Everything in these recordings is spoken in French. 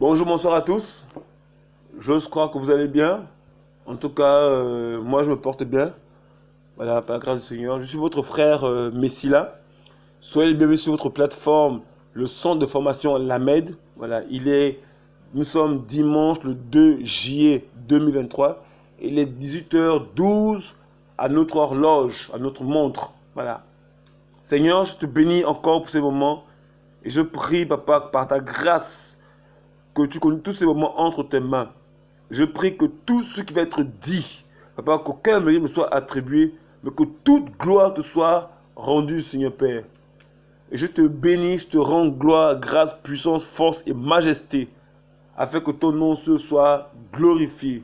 Bonjour, bonsoir à tous. J'ose croire que vous allez bien. En tout cas, moi je me porte bien. Voilà, par la grâce du Seigneur. Je suis votre frère Messila. Soyez les bienvenus sur votre plateforme, le centre de formation Lamed. Voilà, nous sommes dimanche le 2 juillet 2023. Il est 18h12 à notre horloge, à notre montre. Voilà. Seigneur, je te bénis encore pour ces moments. Et je prie, Papa, par ta grâce, que tu connais tous ces moments entre tes mains. Je prie que tout ce qui va être dit, Papa, qu'aucun mérite me soit attribué, mais que toute gloire te soit rendue, Seigneur Père. Et je te bénis, je te rends gloire, grâce, puissance, force et majesté, afin que ton nom se soit glorifié.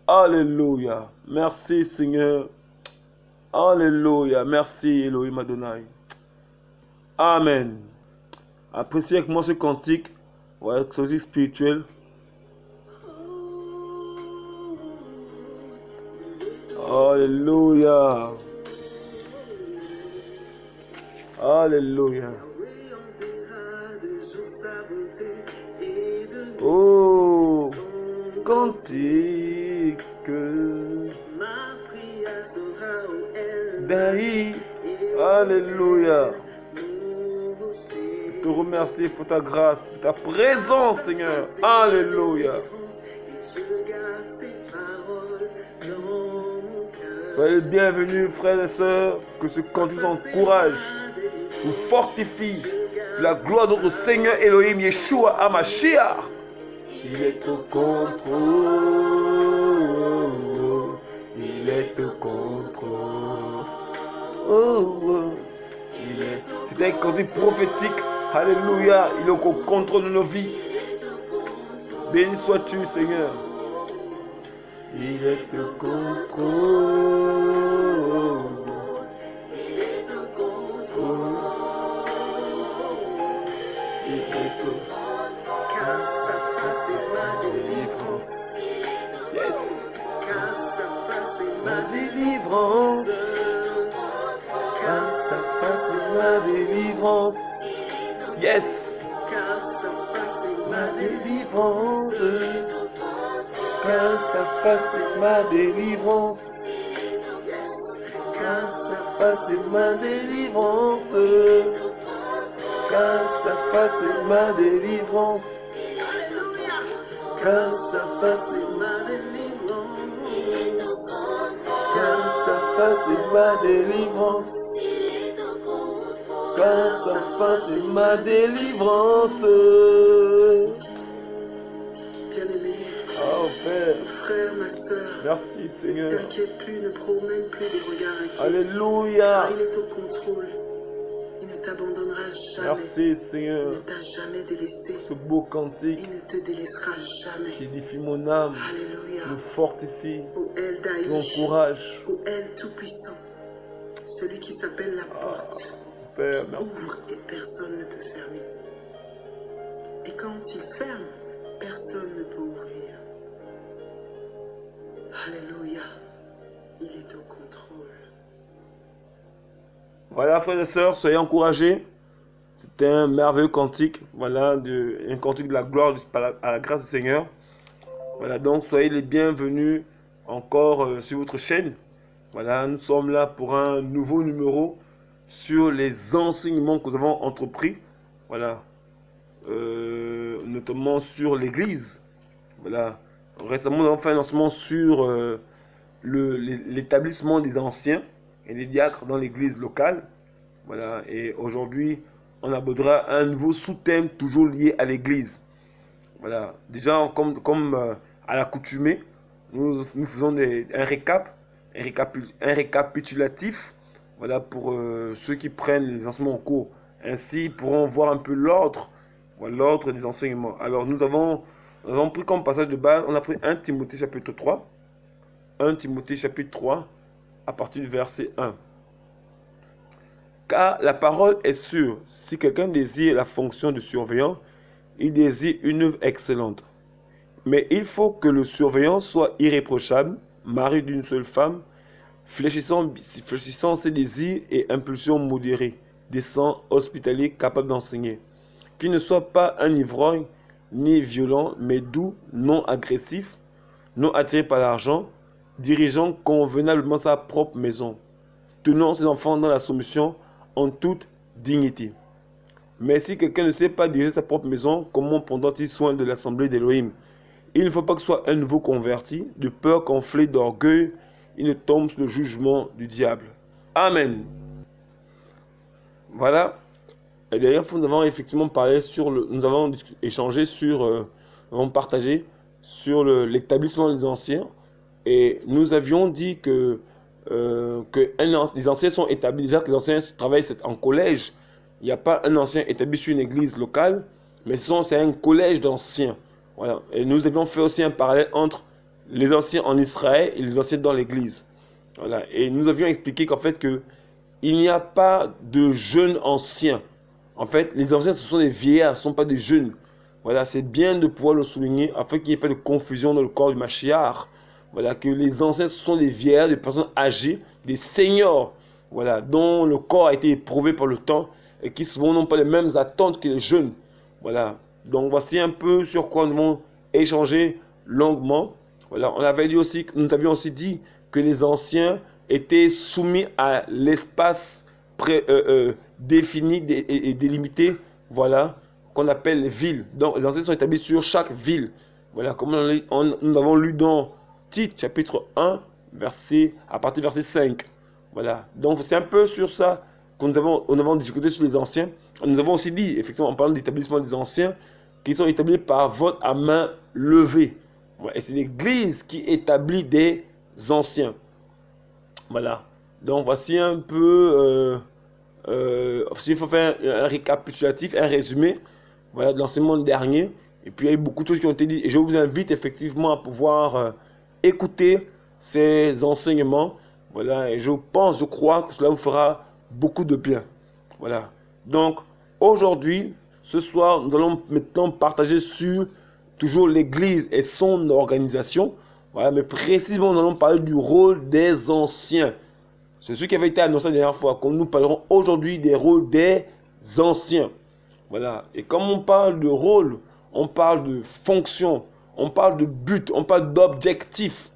Alléluia. Merci, Seigneur. Alléluia. Merci, Elohim Adonai. Amen. Appréciez avec moi ce cantique, ouais, cantique spirituel. Alléluia. Alléluia. Oh, cantique d'Aïe. Alléluia. Je te remercie pour ta grâce, pour ta présence, Seigneur. Alléluia. Soyez les bienvenus, frères et sœurs, que ce cantique vous encourage, vous fortifie. La gloire de notre Seigneur Elohim, Yeshua HaMashiach. Il est au contrôle. Il est au contrôle. Oh, oh. C'est un cantique prophétique. Alléluia. Il est au contrôle de nos vies. Béni sois-tu, Seigneur. Il est au contrôle. Il est au contrôle. Il est au contrôle. Car sa face est ma délivrance. Yes. Car sa face est ma délivrance. Car sa face est ma délivrance. Yes. Car sa face est ma délivrance. Car sa face est ma délivrance. Car sa face est ma délivrance. Car sa face est ma délivrance. Car sa face est ma délivrance. Car sa face est ma délivrance. Car sa face est ma délivrance. Bien-aimé, oh Père, frère, ma soeur, merci Seigneur. Ne t'inquiète plus, ne promène plus des regards inquiets. Alléluia. Il est au contrôle. Il ne t'abandonnera jamais. Merci Seigneur. Il ne t'a jamais délaissé. Ce beau cantique. Il ne te délaissera jamais. Qui édifie mon âme. Alléluia. Qui me fortifie. Ô El Daï. Qui m'encourage. Ô El Tout-Puissant. Celui qui s'appelle la porte. Père, qui ouvre et personne ne peut fermer. Et quand il ferme, personne ne peut ouvrir. Alléluia. Il est au contrôle. Voilà, frères et sœurs, soyez encouragés. C'était un merveilleux cantique. Voilà, un cantique de la gloire à la grâce du Seigneur. Voilà, donc soyez les bienvenus encore sur votre chaîne. Voilà, nous sommes là pour un nouveau numéro sur les enseignements que nous avons entrepris. Voilà. Notamment sur l'église. Voilà. Récemment, nous avons fait un lancement sur l'établissement des anciens et des diacres dans l'église locale. Voilà. Et aujourd'hui, on abordera un nouveau sous-thème toujours lié à l'église. Voilà. Déjà, comme à l'accoutumée, nous faisons un récapitulatif. Voilà, pour ceux qui prennent les enseignements en cours. Ainsi, ils pourront voir un peu l'ordre des enseignements. Alors, nous avons pris comme passage de base, on a pris 1 Timothée chapitre 3. 1 Timothée chapitre 3, à partir du verset 1. Car la parole est sûre, si quelqu'un désire la fonction de surveillant, il désire une œuvre excellente. Mais il faut que le surveillant soit irréprochable, mari d'une seule femme, fléchissant ses désirs et impulsions modérées, décent, hospitalier, capable d'enseigner. Qu'il ne soit pas un ivrogne, ni violent, mais doux, non agressif, non attiré par l'argent, dirigeant convenablement sa propre maison, tenant ses enfants dans la soumission en toute dignité. Mais si quelqu'un ne sait pas diriger sa propre maison, comment prendra-t-il soin de l'assemblée d'Élohim? Il ne faut pas que ce soit un nouveau converti, de peur qu'enflé d'orgueil, il ne tombe sous le jugement du diable. Amen. Voilà. Et d'ailleurs, nous avons effectivement parlé nous avons échangé nous avons partagé sur l'établissement des anciens. Et nous avions dit que les anciens sont établis, déjà que les anciens travaillent en collège. Il n'y a pas un ancien établi sur une église locale, mais c'est un collège d'anciens. Voilà. Et nous avions fait aussi un parallèle entre les anciens en Israël et les anciens dans l'église. Voilà. Et nous avions expliqué qu'en fait, il n'y a pas de jeunes anciens. En fait, les anciens, ce sont des vieillards, ce ne sont pas des jeunes. Voilà, c'est bien de pouvoir le souligner afin qu'il n'y ait pas de confusion dans le corps du Mashiach. Voilà, que les anciens, ce sont des vieillards, des personnes âgées, des seniors, voilà, dont le corps a été éprouvé par le temps et qui souvent n'ont pas les mêmes attentes que les jeunes. Voilà, donc voici un peu sur quoi nous avons échangé longuement. Voilà, nous avions aussi dit que les anciens étaient soumis à l'espace défini et délimité, voilà, qu'on appelle les villes. Donc les anciens sont établis sur chaque ville. Voilà, comme nous avons lu dans Tite, chapitre 1, à partir du verset 5. Voilà, donc c'est un peu sur ça que nous avons discuté sur les anciens. Nous avons aussi dit, effectivement, en parlant d'établissement des anciens, qu'ils sont établis par vote à main levée. Voilà, et c'est l'Église qui établit des anciens. Voilà, donc voici un peu, s'il faut faire un récapitulatif, un résumé, voilà, de l'enseignement dernier. Et puis il y a eu beaucoup de choses qui ont été dites. Et je vous invite effectivement à pouvoir écouter ces enseignements. Voilà, et je crois que cela vous fera beaucoup de bien. Voilà. Donc, aujourd'hui, ce soir, nous allons maintenant partager sur toujours l'Église et son organisation. Voilà, mais précisément, nous allons parler du rôle des anciens. C'est ce qui avait été annoncé la dernière fois, comme nous parlerons aujourd'hui des rôles des anciens. Voilà. Et comme on parle de rôle, on parle de fonction, on parle de but, on parle d'objectif.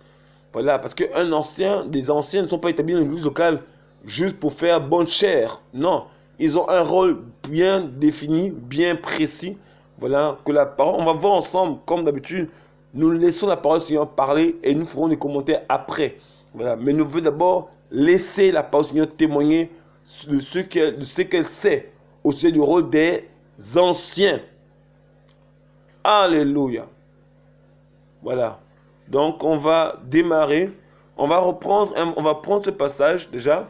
Voilà, parce des anciens ne sont pas établis dans l'église locale juste pour faire bonne chère. Non, ils ont un rôle bien défini, bien précis. Voilà, que la parole, on va voir ensemble, comme d'habitude, nous laissons la parole du Seigneur parler et nous ferons des commentaires après. Voilà, mais nous voulons d'abord laisser la parole du Seigneur témoigner de ce qu'elle sait au sujet du rôle des anciens. Alléluia. Voilà. Donc, on va démarrer. On va prendre ce passage déjà.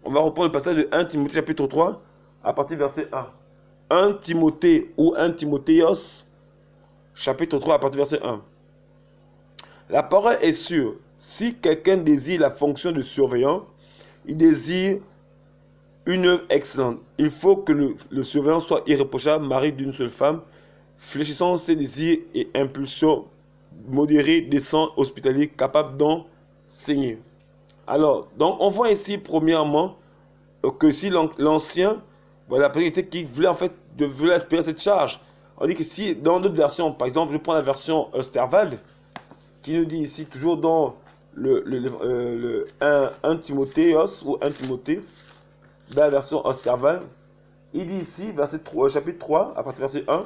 On va reprendre le passage de 1 Timothée chapitre 3 à partir du verset 1. 1 Timothée ou 1 Timothéos chapitre 3 à partir du verset 1. La parole est sûre. Si quelqu'un désire la fonction de surveillant, il désire une œuvre excellente. Il faut que le surveillant soit irréprochable, mari d'une seule femme, fléchissant ses désirs et impulsions, modéré, décent, hospitalier, capable d'enseigner. Alors, donc on voit ici premièrement que si l'ancien, voilà, qui voulait en fait voulait aspirer cette charge. On dit que si dans d'autres versions, par exemple, je prends la version Osterwald, qui nous dit ici toujours dans le 1 Timotheos ou 1 Timothée, dans la version Osterwald, il dit ici, chapitre 3, à partir du verset 1,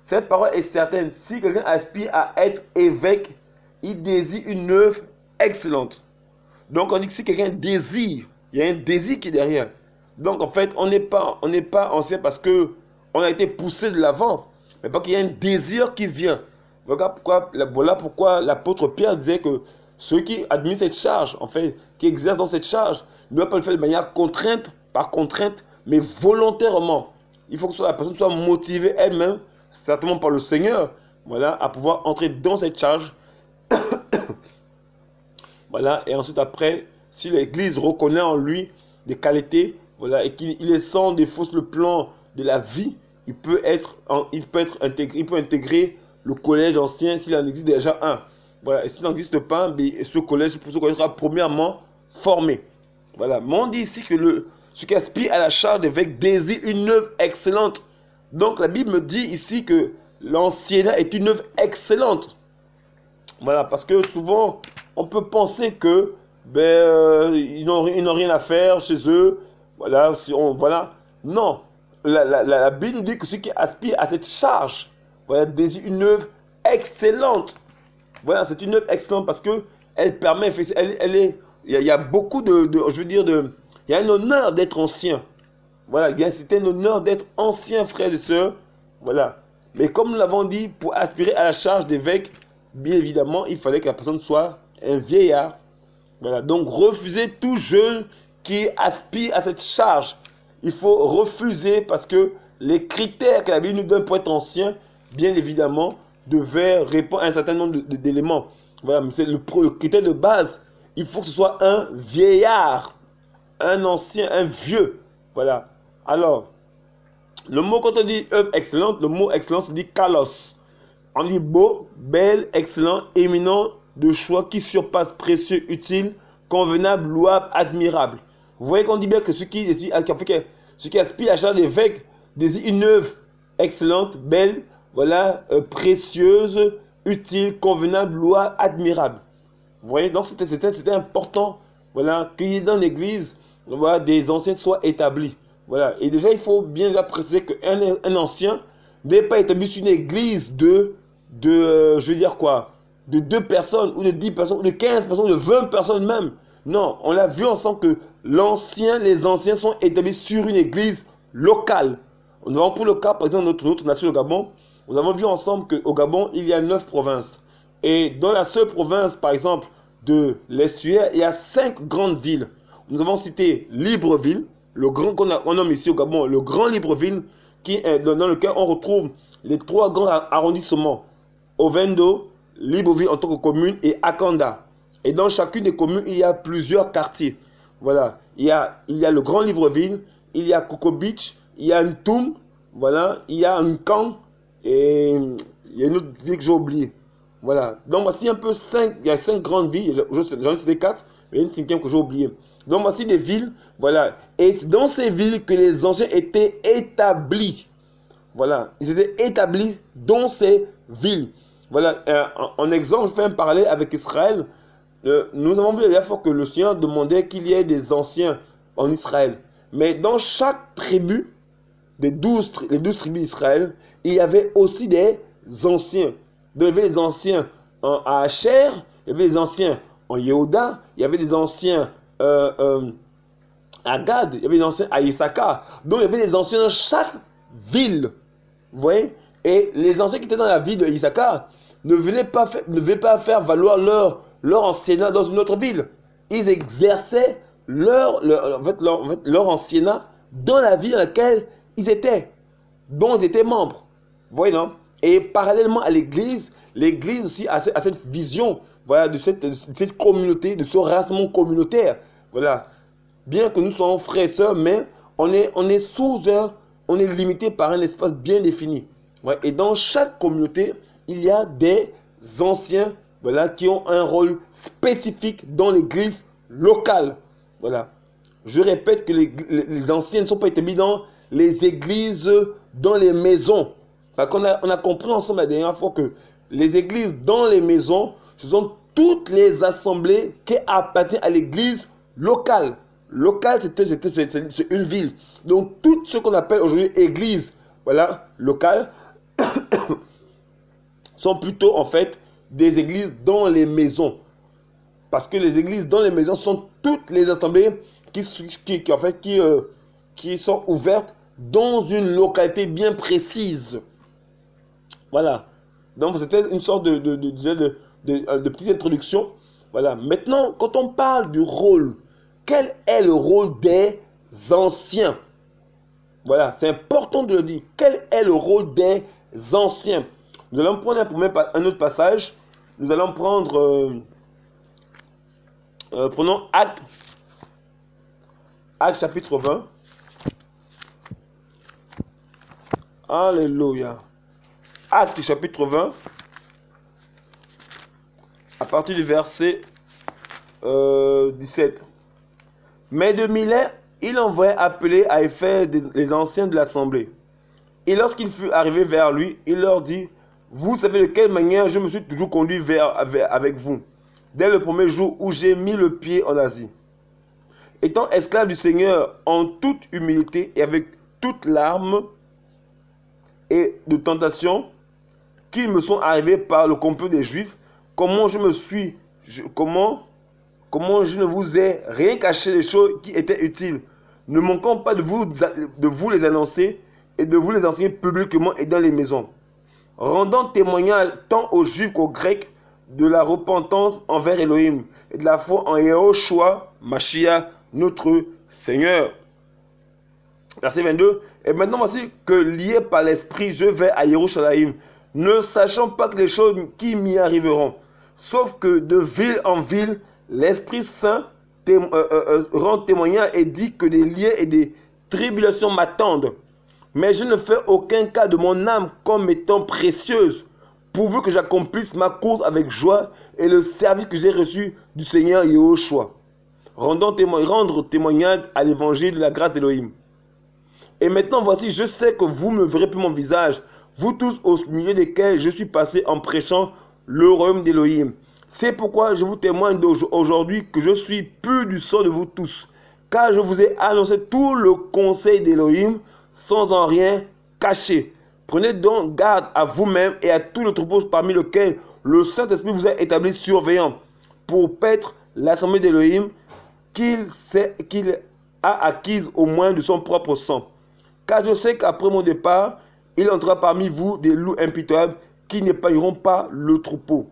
cette parole est certaine, si quelqu'un aspire à être évêque, il désire une œuvre excellente. Donc on dit que si quelqu'un désire, il y a un désir qui est derrière. Donc en fait, on n'est pas ancien parce qu'on a été poussé de l'avant, mais parce qu'il y a un désir qui vient. Voilà pourquoi l'apôtre Pierre disait que ceux qui admettent cette charge, en fait, qui exercent dans cette charge, ne doivent pas le faire de manière par contrainte, mais volontairement. Il faut que la personne soit motivée elle-même, certainement par le Seigneur, voilà, à pouvoir entrer dans cette charge. Voilà, et ensuite après, si l'Église reconnaît en lui des qualités, voilà, et qu'il est sans défaut sur le plan de la vie, il peut intégrer le collège ancien s'il en existe déjà un. Voilà, et s'il n'en existe pas, ce collège sera premièrement formé. Voilà, mais on dit ici que ceux qui aspirent à la charge d'évêque désirent une œuvre excellente. Donc la Bible me dit ici que l'anciennat est une œuvre excellente. Voilà, parce que souvent, on peut penser que ils n'ont rien à faire chez eux. Voilà, voilà. Non, la Bible nous dit que ceux qui aspirent à cette charge, voilà, désirent une œuvre excellente. Voilà, c'est une œuvre excellente parce que elle permet, il y a beaucoup je veux dire, il y a un honneur d'être ancien. Voilà, c'est un honneur d'être ancien, frères et sœurs. Voilà. Mais comme nous l'avons dit, pour aspirer à la charge d'évêque, bien évidemment, il fallait que la personne soit un vieillard. Voilà. Donc, refusez tout jeune qui aspire à cette charge. Il faut refuser parce que les critères que la Bible nous donne pour être ancien, bien évidemment, devaient répondre à un certain nombre d'éléments. Voilà, mais c'est le critère de base. Il faut que ce soit un vieillard, un ancien, un vieux. Voilà. Alors, le mot, quand on dit œuvre excellente, le mot excellence dit kalos. On dit beau, bel, excellent, éminent, de choix qui surpasse, précieux, utile, convenable, louable, admirable. Vous voyez qu'on dit bien que ceux qui aspirent à la charge d'évêque désirent une œuvre excellente, belle, voilà, précieuse, utile, convenable, louable, admirable. Vous voyez, donc c'était important, voilà, qu'il y ait dans l'église, voilà, des anciens soient établis. Voilà. Et déjà, il faut bien préciser qu'un ancien n'est pas établi sur une église je veux dire quoi, de 2 personnes, ou de 10 personnes, ou de 15 personnes, ou de 20 personnes même. Non, on l'a vu ensemble que les anciens sont établis sur une église locale. Nous avons pris le cas, par exemple, de notre nation, le Gabon. Nous avons vu ensemble qu'au Gabon, il y a 9 provinces. Et dans la seule province, par exemple, de l'estuaire, il y a 5 grandes villes. Nous avons cité Libreville, le grand qu'on nomme ici au Gabon, le grand Libreville, dans lequel on retrouve les 3 grands arrondissements, Ovendo, Libreville en tant que commune et Akanda. Et dans chacune des communes, il y a plusieurs quartiers. Voilà, il y a le grand Libreville, il y a Coco Beach, il y a Ntoum, voilà, il y a Nkan, et il y a une autre ville que j'ai oubliée. Voilà, donc voici un peu il y a 5 grandes villes, j'en ai cité 4, mais il y a une 5e que j'ai oubliée. Donc voici des villes, voilà. Et c'est dans ces villes que les anciens étaient établis. Voilà, ils étaient établis dans ces villes. Voilà, en exemple, je fais un parallèle avec Israël. Nous avons vu la dernière fois que le Seigneur demandait qu'il y ait des anciens en Israël. Mais dans chaque tribu, les 12 tribus d'Israël, il y avait aussi des anciens. Donc, il y avait les anciens à Asher, il y avait les anciens en Yehuda, il y avait des anciens à Gad, il y avait des anciens à Issachar. Donc il y avait des anciens dans chaque ville. Vous voyez? Et les anciens qui étaient dans la ville de Issachar ne venaient pas faire valoir leur anciennat dans une autre ville. Ils exerçaient leur anciennat dans la ville dans laquelle ils étaient, dont ils étaient membres. Vous voyez, non? Et parallèlement à l'église aussi a cette vision, voilà, de cette communauté, de ce rassemblement communautaire. Voilà. Bien que nous soyons frères et sœurs, mais on est limité par un espace bien défini. Ouais. Et dans chaque communauté, il y a des anciens, voilà, qui ont un rôle spécifique dans l'église locale. Voilà. Je répète que les anciens ne sont pas établis dans les églises, dans les maisons. Parce qu'on a compris ensemble la dernière fois que les églises dans les maisons, ce sont toutes les assemblées qui appartiennent à l'église locale. Locale, c'est une ville. Donc, tout ce qu'on appelle aujourd'hui église, voilà, locale, sont plutôt en fait des églises dans les maisons. Parce que les églises dans les maisons sont toutes les assemblées qui sont ouvertes dans une localité bien précise. Voilà. Donc, c'était une sorte de petite introduction. Voilà. Maintenant, quand on parle du rôle, quel est le rôle des anciens? Voilà, c'est important de le dire. Quel est le rôle des anciens? Nous allons prendre un autre passage. Nous allons prendre... prenons Actes chapitre 20. Alléluia. Actes chapitre 20. À partir du verset 17. Mais de Milet, il envoya appeler à Éphèse les anciens de l'assemblée. Et lorsqu'il fut arrivé vers lui, il leur dit, vous savez de quelle manière je me suis toujours conduit avec vous, dès le premier jour où j'ai mis le pied en Asie. Étant esclave du Seigneur en toute humilité et avec toute larme et de tentation qui me sont arrivées par le complot des Juifs, comment je ne vous ai rien caché des choses qui étaient utiles, ne manquant pas de vous les annoncer et de vous les enseigner publiquement et dans les maisons, rendant témoignage tant aux Juifs qu'aux Grecs de la repentance envers Elohim et de la foi en Yehoshua, Mashiach, notre Seigneur. Verset 22. Et maintenant voici que lié par l'Esprit, je vais à Yerushalayim, ne sachant pas que les choses qui m'y arriveront, sauf que de ville en ville, l'Esprit Saint rend témoignage et dit que des liens et des tribulations m'attendent. Mais je ne fais aucun cas de mon âme comme étant précieuse, pourvu que j'accomplisse ma course avec joie et le service que j'ai reçu du Seigneur Yehoshua, rendre témoignage à l'évangile de la grâce d'Élohim. Et maintenant, voici, je sais que vous ne verrez plus mon visage, vous tous au milieu desquels je suis passé en prêchant le royaume d'Élohim. C'est pourquoi je vous témoigne aujourd'hui que je suis pur du sang de vous tous, car je vous ai annoncé tout le conseil d'Élohim sans en rien cacher. Prenez donc garde à vous-même et à tout le troupeau parmi lequel le Saint-Esprit vous a établi surveillant, pour paître l'assemblée d'Élohim qu'il a acquise au moins de son propre sang. Car je sais qu'après mon départ, il entrera parmi vous des loups impitoyables qui n'épargneront pas le troupeau.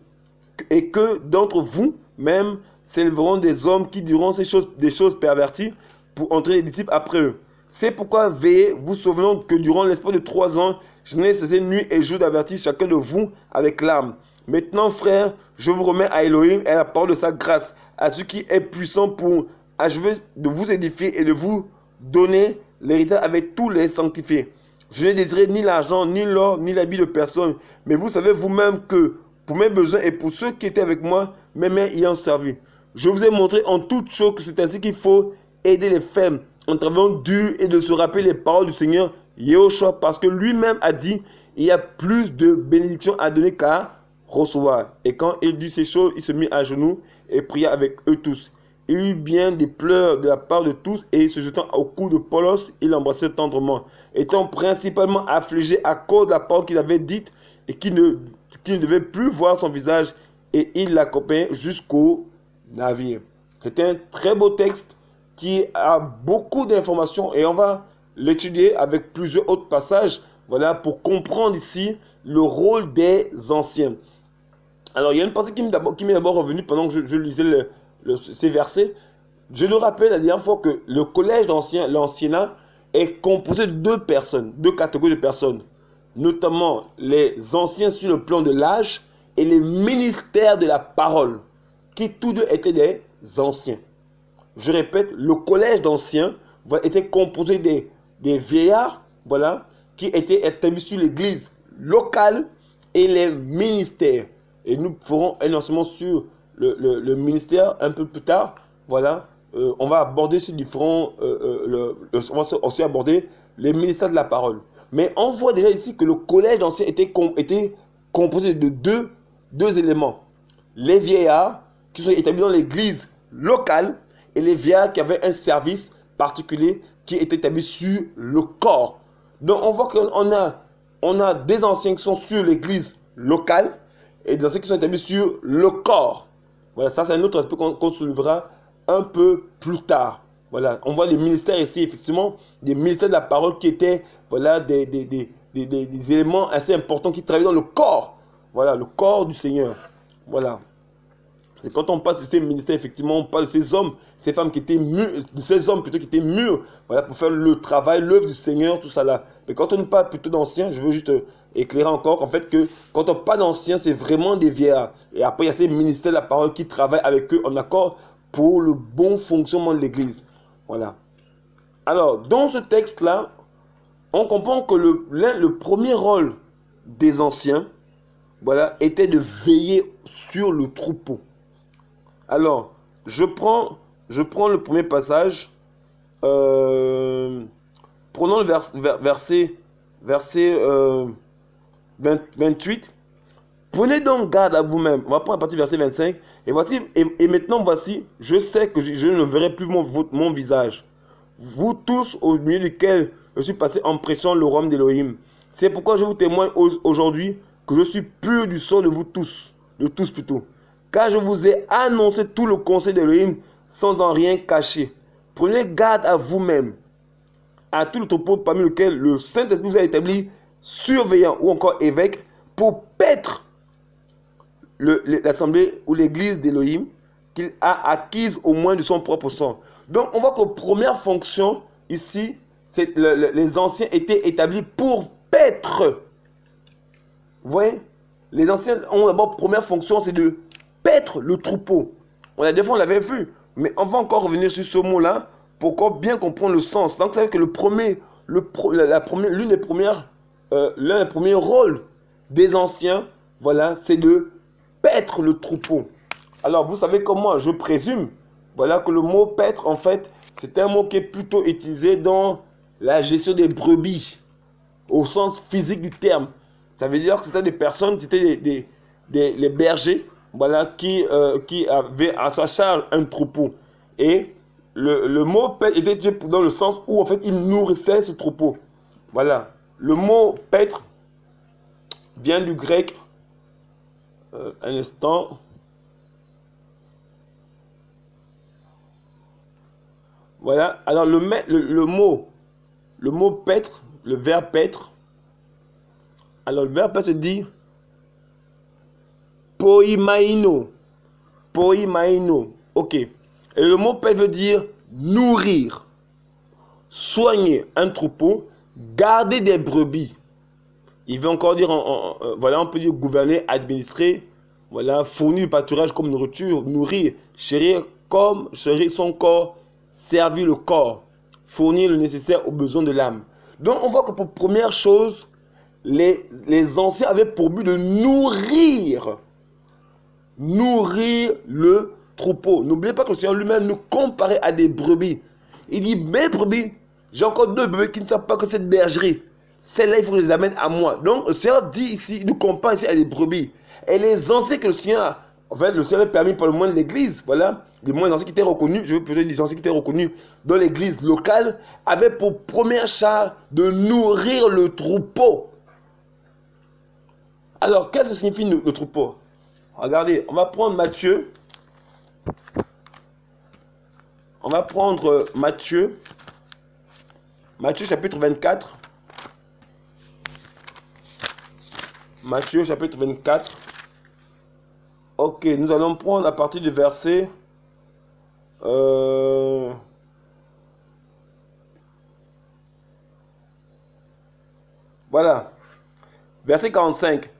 Et que d'entre vous même s'élèveront des hommes qui diront des choses perverties pour entrer les disciples après eux. C'est pourquoi veillez, vous souvenant que durant l'espace de 3 ans, je n'ai cessé nuit et jour d'avertir chacun de vous avec larmes. Maintenant, frères, je vous remets à Elohim et à la parole de sa grâce, à ce qui est puissant pour achever de vous édifier et de vous donner l'héritage avec tous les sanctifiés. Je n'ai désiré ni l'argent, ni l'or, ni l'habit de personne, mais vous savez vous-même que pour mes besoins et pour ceux qui étaient avec moi, mes mains y ont servi. Je vous ai montré en toute chose que c'est ainsi qu'il faut aider les femmes en travaillant dur et de se rappeler les paroles du Seigneur Yehoshua, parce que lui-même a dit, il y a plus de bénédictions à donner qu'à recevoir. Et quand il dit ces choses, il se mit à genoux et pria avec eux tous. Il eut bien des pleurs de la part de tous, et se jetant au cou de Paulos, il l'embrassait tendrement, étant principalement affligé à cause de la parole qu'il avait dite et qui ne devait plus voir son visage, et il l'accompagnait jusqu'au navire. C'est un très beau texte qui a beaucoup d'informations, et on va l'étudier avec plusieurs autres passages, voilà, pour comprendre ici le rôle des anciens. Alors, il y a une pensée qui m'est d'abord revenue pendant que je lisais ces versets. Je le rappelle la dernière fois que le collège l'anciennat est composé de deux catégories de personnes, notamment les anciens sur le plan de l'âge et les ministères de la parole, qui tous deux étaient des anciens. Je répète, le collège d'anciens était composé des vieillards, voilà, qui étaient établis sur l'église locale et les ministères. Et nous ferons un enseignement sur le ministère un peu plus tard. Voilà, on va aborder ces différents, on va aussi aborder les ministères de la parole. Mais on voit déjà ici que le collège d'anciens était composé de deux éléments. Les vieillards qui sont établis dans l'église locale et les vieillards qui avaient un service particulier qui était établi sur le corps. Donc on voit qu'on a des anciens qui sont sur l'église locale et des anciens qui sont établis sur le corps. Voilà, ça c'est un autre aspect qu'on soulèvera un peu plus tard. Voilà, on voit les ministères ici, effectivement, des ministères de la parole qui étaient, voilà, des éléments assez importants qui travaillaient dans le corps. Voilà, le corps du Seigneur. Voilà. Et quand on passe de ces ministères, effectivement, on parle de ces hommes, ces femmes qui étaient mûrs, de ces hommes plutôt qui étaient mûrs, voilà, pour faire le travail, l'œuvre du Seigneur, tout ça là. Mais quand on parle plutôt d'anciens, je veux juste éclairer encore, en fait, que quand on parle d'anciens, c'est vraiment des vieillards. Et après, il y a ces ministères de la parole qui travaillent avec eux en accord pour le bon fonctionnement de l'Église. Voilà. Alors, dans ce texte-là, on comprend que le premier rôle des anciens, voilà, était de veiller sur le troupeau. Alors, je prends le premier passage. Prenons le verset verset 28. Prenez donc garde à vous-même. On va prendre à partir du verset 25. Et maintenant, voici, je sais que je ne verrai plus mon visage. Vous tous au milieu duquel je suis passé en prêchant le royaume d'Élohim. C'est pourquoi je vous témoigne aujourd'hui que je suis pur du sang de vous tous. De tous plutôt. Car je vous ai annoncé tout le conseil d'Élohim sans en rien cacher. Prenez garde à vous-même, à tout le troupeau parmi lequel le Saint-Esprit vous a établi surveillant ou encore évêque pour paître l'assemblée ou l'église d'Élohim qu'il a acquise au moins de son propre sang. Donc on voit que première fonction ici, les anciens étaient établis pour paître. Vous voyez, les anciens ont d'abord première fonction, c'est de paître le troupeau. Des fois on l'avait vu, mais on va encore revenir sur ce mot-là pour encore bien comprendre le sens. Donc vous savez que l'un des premiers rôles des anciens, voilà, c'est de paître le troupeau. Alors vous savez comme moi, je présume, voilà, que le mot paître, en fait, c'est un mot qui est plutôt utilisé dans la gestion des brebis, au sens physique du terme. Ça veut dire que c'était des personnes, c'était les bergers, voilà, qui avaient à sa charge un troupeau. Et le mot paître était utilisé dans le sens où, en fait, ils nourrissaient ce troupeau. Voilà. Le mot paître vient du grec, un instant. Voilà. Alors, le mot paître, le verbe paître, alors le verbe paître se dit poimaino. Poimaino. Ok. Et le mot paître veut dire nourrir, soigner un troupeau, garder des brebis. Il veut encore dire, voilà, on peut dire gouverner, administrer, voilà, fournir du pâturage comme nourriture, nourrir, chérir son corps, servir le corps, fournir le nécessaire aux besoins de l'âme. Donc on voit que pour première chose, les anciens avaient pour but de nourrir le troupeau. N'oubliez pas que le Seigneur lui-même nous comparait à des brebis. Il dit, mes brebis, j'ai encore 2 brebis qui ne savent pas que cette bergerie. Celles-là, il faut que je les amène à moi. Donc, le Seigneur dit ici, il nous compare ici à des brebis. Et les anciens que le Seigneur, en fait, le Seigneur avait permis par le moyen de l'église, voilà, des moyens anciens qui étaient reconnus, je veux peut-être des anciens qui étaient reconnus dans l'église locale, avaient pour première charge de nourrir le troupeau. Alors, qu'est-ce que signifie le troupeau? Regardez, on va prendre Matthieu. On va prendre Matthieu. Matthieu chapitre 24. Matthieu chapitre 24. Ok, nous allons prendre à partir du verset... Voilà. Verset 45.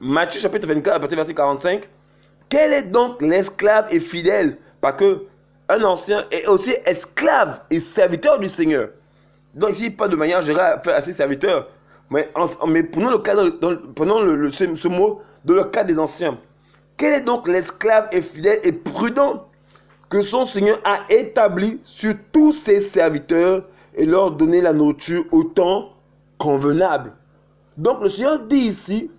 Matthieu chapitre 24 à partir du verset 45. Quel est donc l'esclave et fidèle? Parce que un ancien est aussi esclave et serviteur du Seigneur. Donc ici, pas de manière générale faire assez serviteur. Mais prenons ce mot dans le cadre des anciens. Quel est donc l'esclave et fidèle et prudent que son Seigneur a établi sur tous ses serviteurs et leur donner la nourriture au temps convenable? Donc le Seigneur dit ici,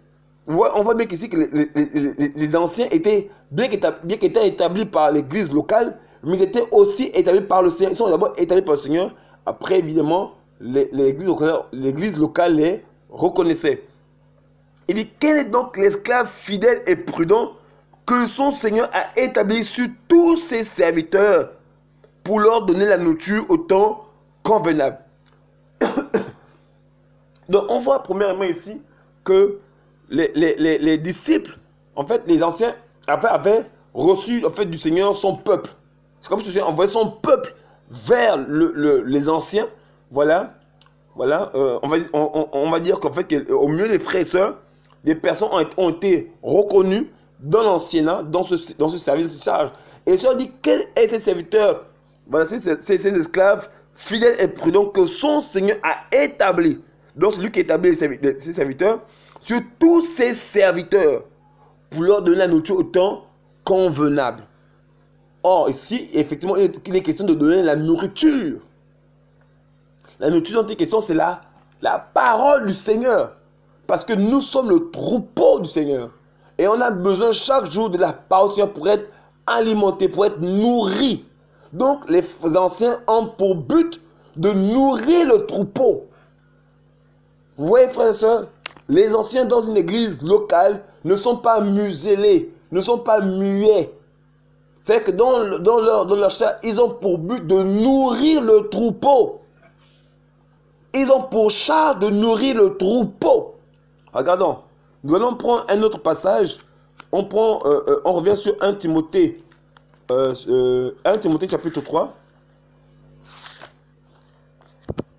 on voit bien qu'ici que les anciens étaient, bien qu'étaient établis par l'église locale, mais ils étaient aussi établis par le Seigneur. Ils sont d'abord établis par le Seigneur. Après, évidemment, l'église locale les reconnaissait. Il dit, quel est donc l'esclave fidèle et prudent que son Seigneur a établi sur tous ses serviteurs pour leur donner la nourriture au temps convenable? Donc, on voit premièrement ici que les disciples, en fait, les anciens avaient reçu en fait, du Seigneur son peuple. C'est comme si le Seigneur envoyait son peuple vers les anciens. Voilà. On va dire qu'en fait, au milieu des frères et sœurs, des personnes ont été reconnues dans l'anciennat, dans ce service de charge. Et le Seigneur dit, quels sont ces serviteurs? Voilà, ces esclaves fidèles et prudents que son Seigneur a établis. Donc, c'est lui qui établit ses serviteurs sur tous ses serviteurs pour leur donner la nourriture au temps convenable. Or, ici, effectivement, il est question de donner la nourriture. La nourriture dont il est question, c'est la La parole du Seigneur. Parce que nous sommes le troupeau du Seigneur. Et on a besoin chaque jour de la parole du Seigneur pour être alimenté, pour être nourri. Donc les anciens ont pour but de nourrir le troupeau. Vous voyez, frères et sœurs, les anciens dans une église locale ne sont pas muselés, ne sont pas muets. C'est que dans leur chair, ils ont pour but de nourrir le troupeau. Ils ont pour charge de nourrir le troupeau. Regardons, nous allons prendre un autre passage. On revient sur 1 Timothée. 1 Timothée chapitre 3.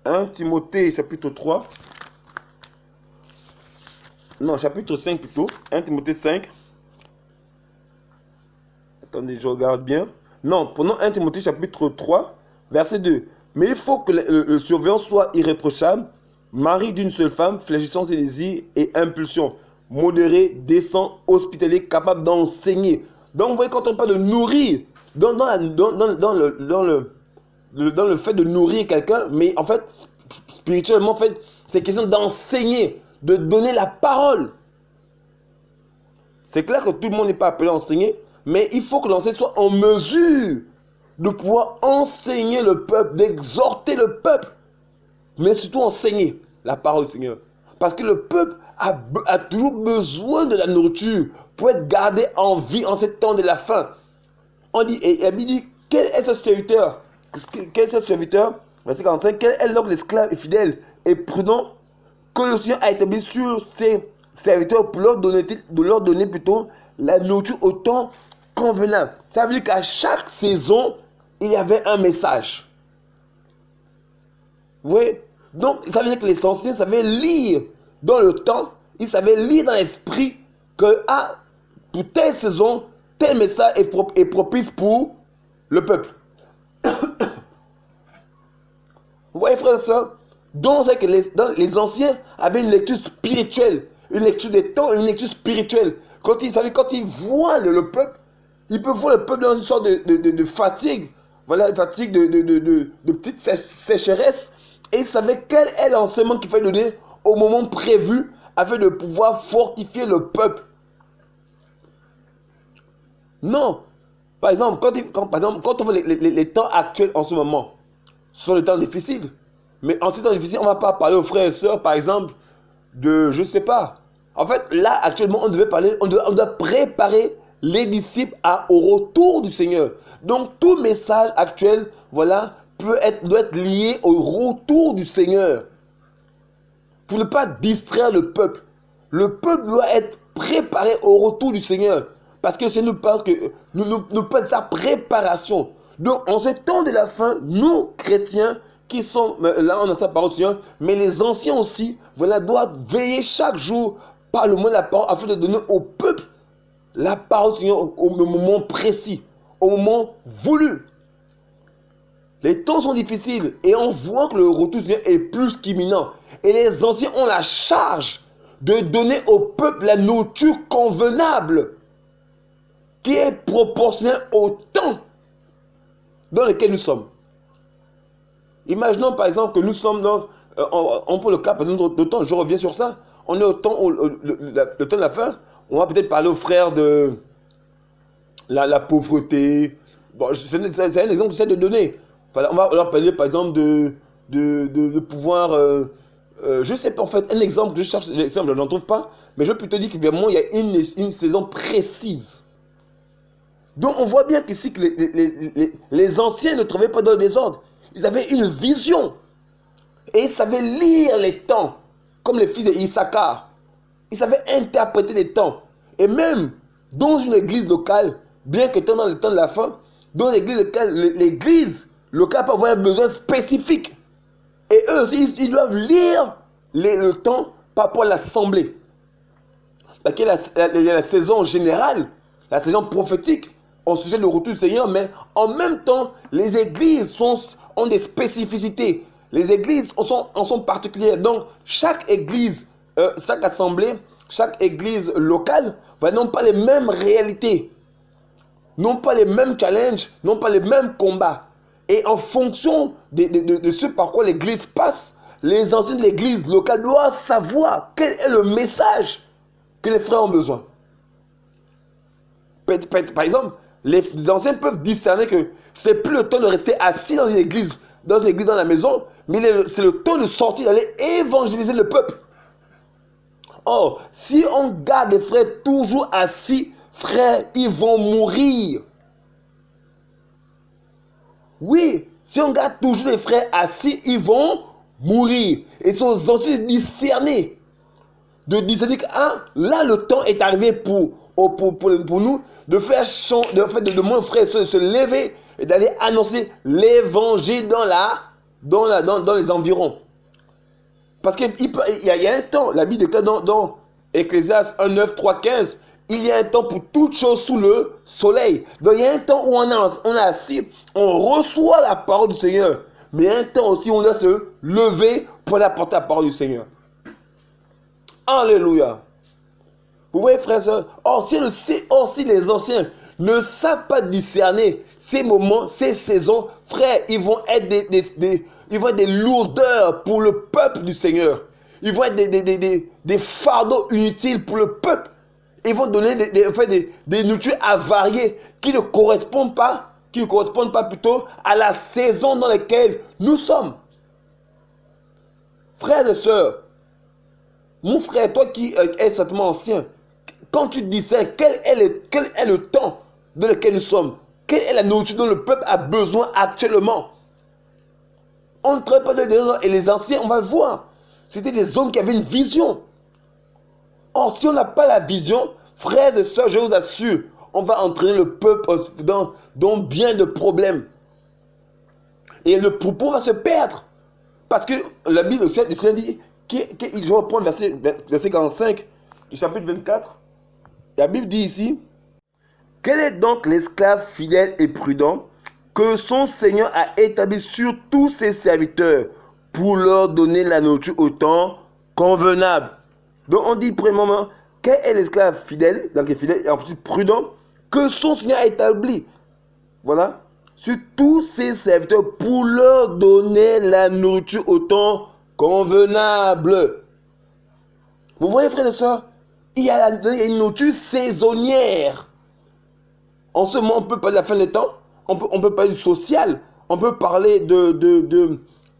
1 Timothée chapitre 3. Non, chapitre 5 plutôt. 1 Timothée 5. Attendez, je regarde bien. Non, prenons 1 Timothée chapitre 3, verset 2. Mais il faut que le surveillant soit irréprochable, mari d'une seule femme, fléchissant ses désirs et impulsions, modéré, décent, hospitalier, capable d'enseigner. Donc vous voyez, quand on parle de nourrir, dans le fait de nourrir quelqu'un, mais en fait, spirituellement, en fait, c'est question d'enseigner, de donner la parole. C'est clair que tout le monde n'est pas appelé à enseigner, mais il faut que l'enseignant soit en mesure de pouvoir enseigner le peuple, d'exhorter le peuple, mais surtout enseigner la parole du Seigneur. Parce que le peuple a toujours besoin de la nourriture pour être gardé en vie en ce temps de la faim. On dit, et il dit, quel est ce serviteur? Quel est ce serviteur? Verset 45, quel est donc l'esclave et fidèle et prudent que le Seigneur a établi sur ses serviteurs pour leur donner plutôt la nourriture au temps convenable. Ça veut dire qu'à chaque saison, il y avait un message. Vous voyez? Donc, ça veut dire que les anciens savaient lire dans le temps, ils savaient lire dans l'esprit que pour telle saison, tel message est propice pour le peuple. Vous voyez, frères et sœurs? Donc, c'est que les anciens avaient une lecture spirituelle, une lecture des temps, une lecture spirituelle. Quand ils voient le peuple, ils peuvent voir le peuple dans une sorte de fatigue, voilà, une fatigue de petite sécheresse, et ils savaient quel est l'enseignement qu'il fallait donner au moment prévu afin de pouvoir fortifier le peuple. Non, par exemple, quand on voit les temps actuels en ce moment, ce sont des temps difficiles. Mais en ces temps difficiles, on ne va pas parler aux frères et sœurs, par exemple, je ne sais pas. En fait, là, actuellement, on doit préparer les disciples au retour du Seigneur. Donc, tout message actuel, voilà, doit être lié au retour du Seigneur. Pour ne pas distraire le peuple. Le peuple doit être préparé au retour du Seigneur. Parce que nous pensons que nous pensons sa préparation. Donc, en ce temps de la fin, nous, chrétiens, qui sont là, on a sa parole du Seigneur, mais les anciens aussi, voilà, doivent veiller chaque jour par le mot de la parole afin de donner au peuple la parole du Seigneur au moment précis, au moment voulu. Les temps sont difficiles et on voit que le retour du Seigneur est plus qu'imminent. Et les anciens ont la charge de donner au peuple la nourriture convenable qui est proportionnelle au temps dans lequel nous sommes. Imaginons par exemple que nous sommes on prend le cas par exemple de temps, je reviens sur ça, on est au temps, le temps de la fin, on va peut-être parler aux frères de la pauvreté. Bon, c'est un exemple que j'essaie de donner. Voilà, on va leur parler par exemple de pouvoir, je ne sais pas en fait, un exemple, je cherche l'exemple, je n'en trouve pas, mais je peux te dire qu'il y a une saison précise. Donc on voit bien qu'ici que les anciens ne travaillaient pas dans le désordre. Ils avaient une vision. Et ils savaient lire les temps. Comme les fils d'Issachar. Ils savaient interpréter les temps. Et même dans une église locale, bien que dans le temps de la fin, dans l'église locale peut avoir un besoin spécifique. Et eux aussi, ils doivent lire le temps par rapport à l'assemblée. Parce qu'il y a la saison générale, la saison prophétique, au sujet du retour du Seigneur, mais en même temps, les églises ont des spécificités. Les églises en sont particulières. Donc, chaque église, chaque assemblée, chaque église locale, n'ont pas les mêmes réalités, n'ont pas les mêmes challenges, n'ont pas les mêmes combats. Et en fonction de ce par quoi l'église passe, les anciens de l'église locale doivent savoir quel est le message que les frères ont besoin. Par exemple, les anciens peuvent discerner que c'est plus le temps de rester assis dans une église dans la maison, mais c'est le temps de sortir, d'aller évangéliser le peuple. Or, si on garde les frères toujours assis, frères, ils vont mourir. Oui, si on garde toujours les frères assis, ils vont mourir. Et c'est aux anciens de discerner que là, le temps est arrivé pour nous de faire de mon frère se lever et d'aller annoncer l'évangile dans les environs. Parce qu'il y a un temps, la Bible déclare dans Ecclésiaste 1, 9, 3, 15, il y a un temps pour toute chose sous le soleil. Donc il y a un temps où on est assis, on reçoit la parole du Seigneur. Mais il y a un temps aussi où on doit se lever pour apporter la parole du Seigneur. Alléluia. Vous voyez, frères et sœurs, or si les anciens ne savent pas discerner ces moments, ces saisons, frères, ils vont être des lourdeurs pour le peuple du Seigneur. Ils vont être des fardeaux inutiles pour le peuple. Ils vont donner des nourritures avariées qui ne correspondent pas plutôt à la saison dans laquelle nous sommes. Frères et sœurs, mon frère, toi qui es certainement ancien, quand tu disais quel est le temps dans lequel nous sommes, quelle est la nourriture dont le peuple a besoin actuellement, on ne traite pas de des hommes, et les anciens, on va le voir, c'était des hommes qui avaient une vision. Or, si on n'a pas la vision, frères et sœurs, je vous assure, on va entraîner le peuple dans bien de problèmes. Et le propos va se perdre. Parce que la Bible aussi dit, je vais reprendre verset 45 du chapitre 24. La Bible dit ici, quel est donc l'esclave fidèle et prudent que son Seigneur a établi sur tous ses serviteurs pour leur donner la nourriture au temps convenable. Donc on dit premièrement, quel est l'esclave fidèle, donc fidèle et ensuite prudent, que son Seigneur a établi, voilà, sur tous ses serviteurs pour leur donner la nourriture au temps convenable. Vous voyez, frères et sœurs, il y a une nourriture saisonnière. En ce moment, on peut parler de la fin des temps, on peut parler du social, on peut parler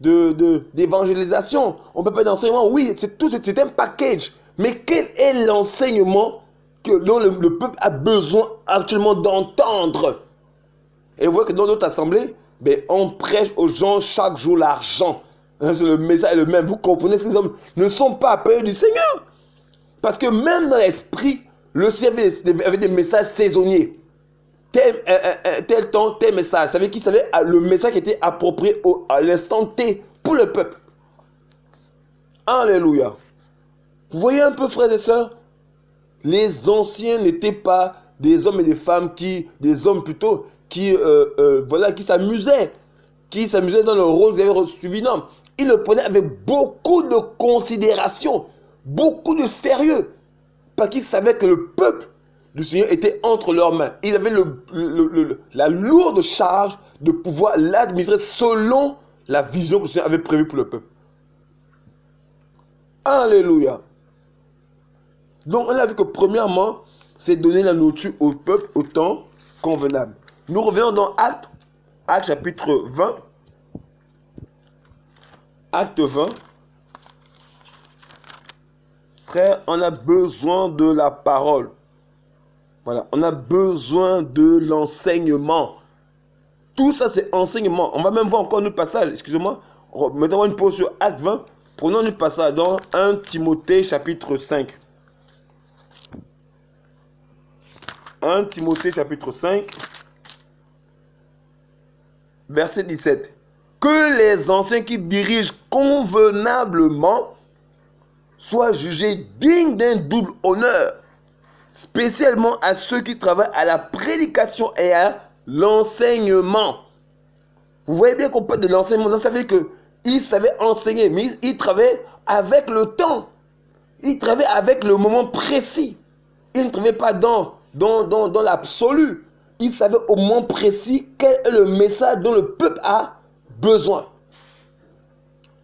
d'évangélisation, on peut parler d'enseignement. Oui, c'est un package. Mais quel est l'enseignement dont le peuple a besoin actuellement d'entendre? Et vous voyez que dans notre assemblée, on prêche aux gens chaque jour l'argent. Le message est le même. Vous comprenez que les hommes ne sont pas appelés du Seigneur. Parce que même dans l'esprit, le Seigneur avait des messages saisonniers. Tel temps, tel message. Ça veut dire qu'il savait le message qui était approprié à l'instant T pour le peuple. Alléluia. Vous voyez un peu, frères et sœurs, les anciens n'étaient pas des hommes et des femmes des hommes plutôt, qui s'amusaient dans le rôle qu'ils avaient suivi. Non, ils le prenaient avec beaucoup de considération, beaucoup de sérieux, parce qu'ils savaient que le peuple du Seigneur était entre leurs mains. Ils avaient la lourde charge de pouvoir l'administrer selon la vision que le Seigneur avait prévue pour le peuple. Alléluia. Donc on a vu que premièrement, c'est donner la nourriture au peuple au temps convenable. Nous revenons dans Actes chapitre 20. Acte 20. Frère, on a besoin de la parole. Voilà, on a besoin de l'enseignement. Tout ça, c'est enseignement. On va même voir encore un autre passage. Excusez-moi. Mettons une pause sur Acte 20. Prenons un autre passage dans 1 Timothée chapitre 5. 1 Timothée chapitre 5. Verset 17. Que les anciens qui dirigent convenablement soient jugés dignes d'un double honneur, spécialement à ceux qui travaillent à la prédication et à l'enseignement. Vous voyez bien qu'on parle de l'enseignement. Vous savez qu'ils savaient enseigner, mais ils travaillaient avec le temps. Ils travaillaient avec le moment précis. Ils ne travaillaient pas dans l'absolu. Ils savaient au moment précis quel est le message dont le peuple a besoin.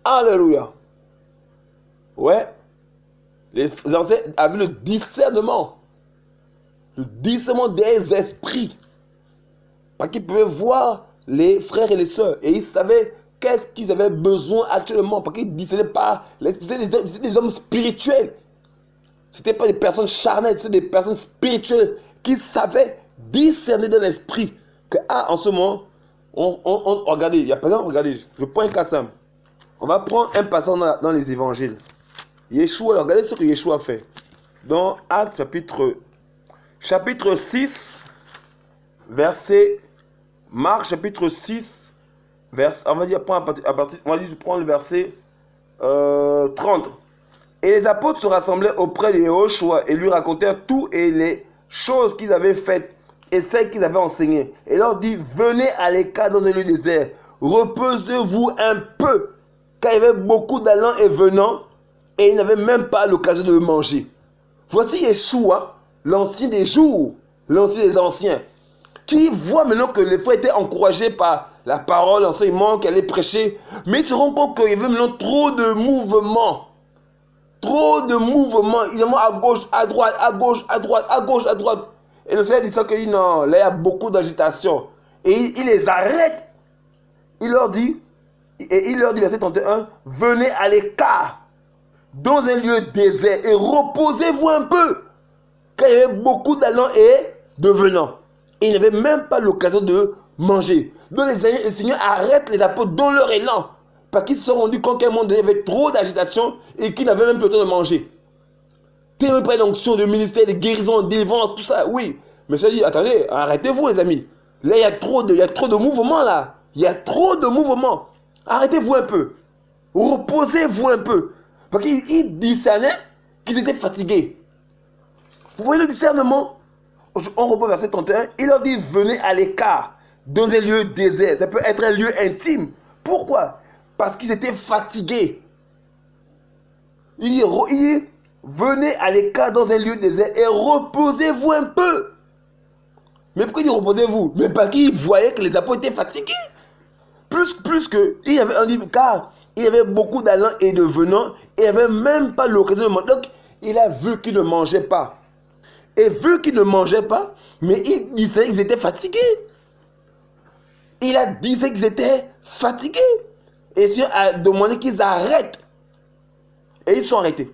Alléluia. Ouais. Les anciens avaient le discernement. Le discernement des esprits. Parce qu'ils pouvaient voir les frères et les sœurs. Et ils savaient qu'est-ce qu'ils avaient besoin actuellement. Parce qu'ils ne discernaient pas. C'était des hommes spirituels. Ce n'étaient pas des personnes charnelles. C'était des personnes spirituelles qui savaient discerner dans l'esprit. Que, en ce moment, regardez, il y a pas exemple, regardez, je prends un cas simple. On va prendre un passage dans les évangiles. Yeshua, regardez ce que Yeshua fait. Dans Actes chapitre 6, verset... Marc chapitre 6, verset... On va dire, je prends le verset 30. Et les apôtres se rassemblaient auprès de Yeshua et lui racontèrent tout et les choses qu'ils avaient faites et celles qu'ils avaient enseignées. Et leur dit, venez à l'écart dans un lieu désert, reposez-vous un peu, car il y avait beaucoup d'allants et venants, et ils n'avaient même pas l'occasion de manger. Voici Yeshua, l'ancien des jours, l'ancien des anciens, qui voit maintenant que les frères étaient encouragés par la parole, l'enseignement qu'elle allait prêcher, mais ils se rendent compte qu'il y avait maintenant trop de mouvements. Trop de mouvements. Ils vont à gauche, à droite, à gauche, à droite, à gauche, à droite. Et le Seigneur dit ça, qu'il dit non, là il y a beaucoup d'agitation. Et il les arrête. Il leur dit, verset 31, venez à l'écart, dans un lieu désert, et reposez-vous un peu. Car il y avait beaucoup d'allants et de venants. Et ils n'avaient même pas l'occasion de manger. Donc le Seigneur arrête les apôtres dans leur élan. Parce qu'ils se sont rendus compte qu'à un moment donné, il y avait trop d'agitation et qu'ils n'avaient même plus le temps de manger. Tu n'avais pas d'onction, de ministère, de guérison, de délivrance, tout ça, oui. Mais je dis, attendez, arrêtez-vous les amis. Là, il y a trop de mouvements là. Il y a trop de mouvements. Arrêtez-vous un peu. Reposez-vous un peu. Parce qu'ils discernaient qu'ils étaient fatigués. Vous voyez le discernement? On reprend verset 31. Il leur dit, venez à l'écart, dans un lieu désert. Ça peut être un lieu intime. Pourquoi? Parce qu'ils étaient fatigués. Il dit, venez à l'écart dans un lieu désert et reposez-vous un peu. Mais pourquoi il dit reposez-vous? Mais parce qu'il voyait que les apôtres étaient fatigués. Plus que, car il y avait beaucoup d'allants et de venants et il n'avait même pas l'occasion de manger. Donc, il a vu qu'ils ne mangeaient pas. Et vu qu'ils ne mangeaient pas, mais il disait qu'ils étaient fatigués. Il a dit qu'ils étaient fatigués. Et Dieu a demandé qu'ils arrêtent. Et ils sont arrêtés.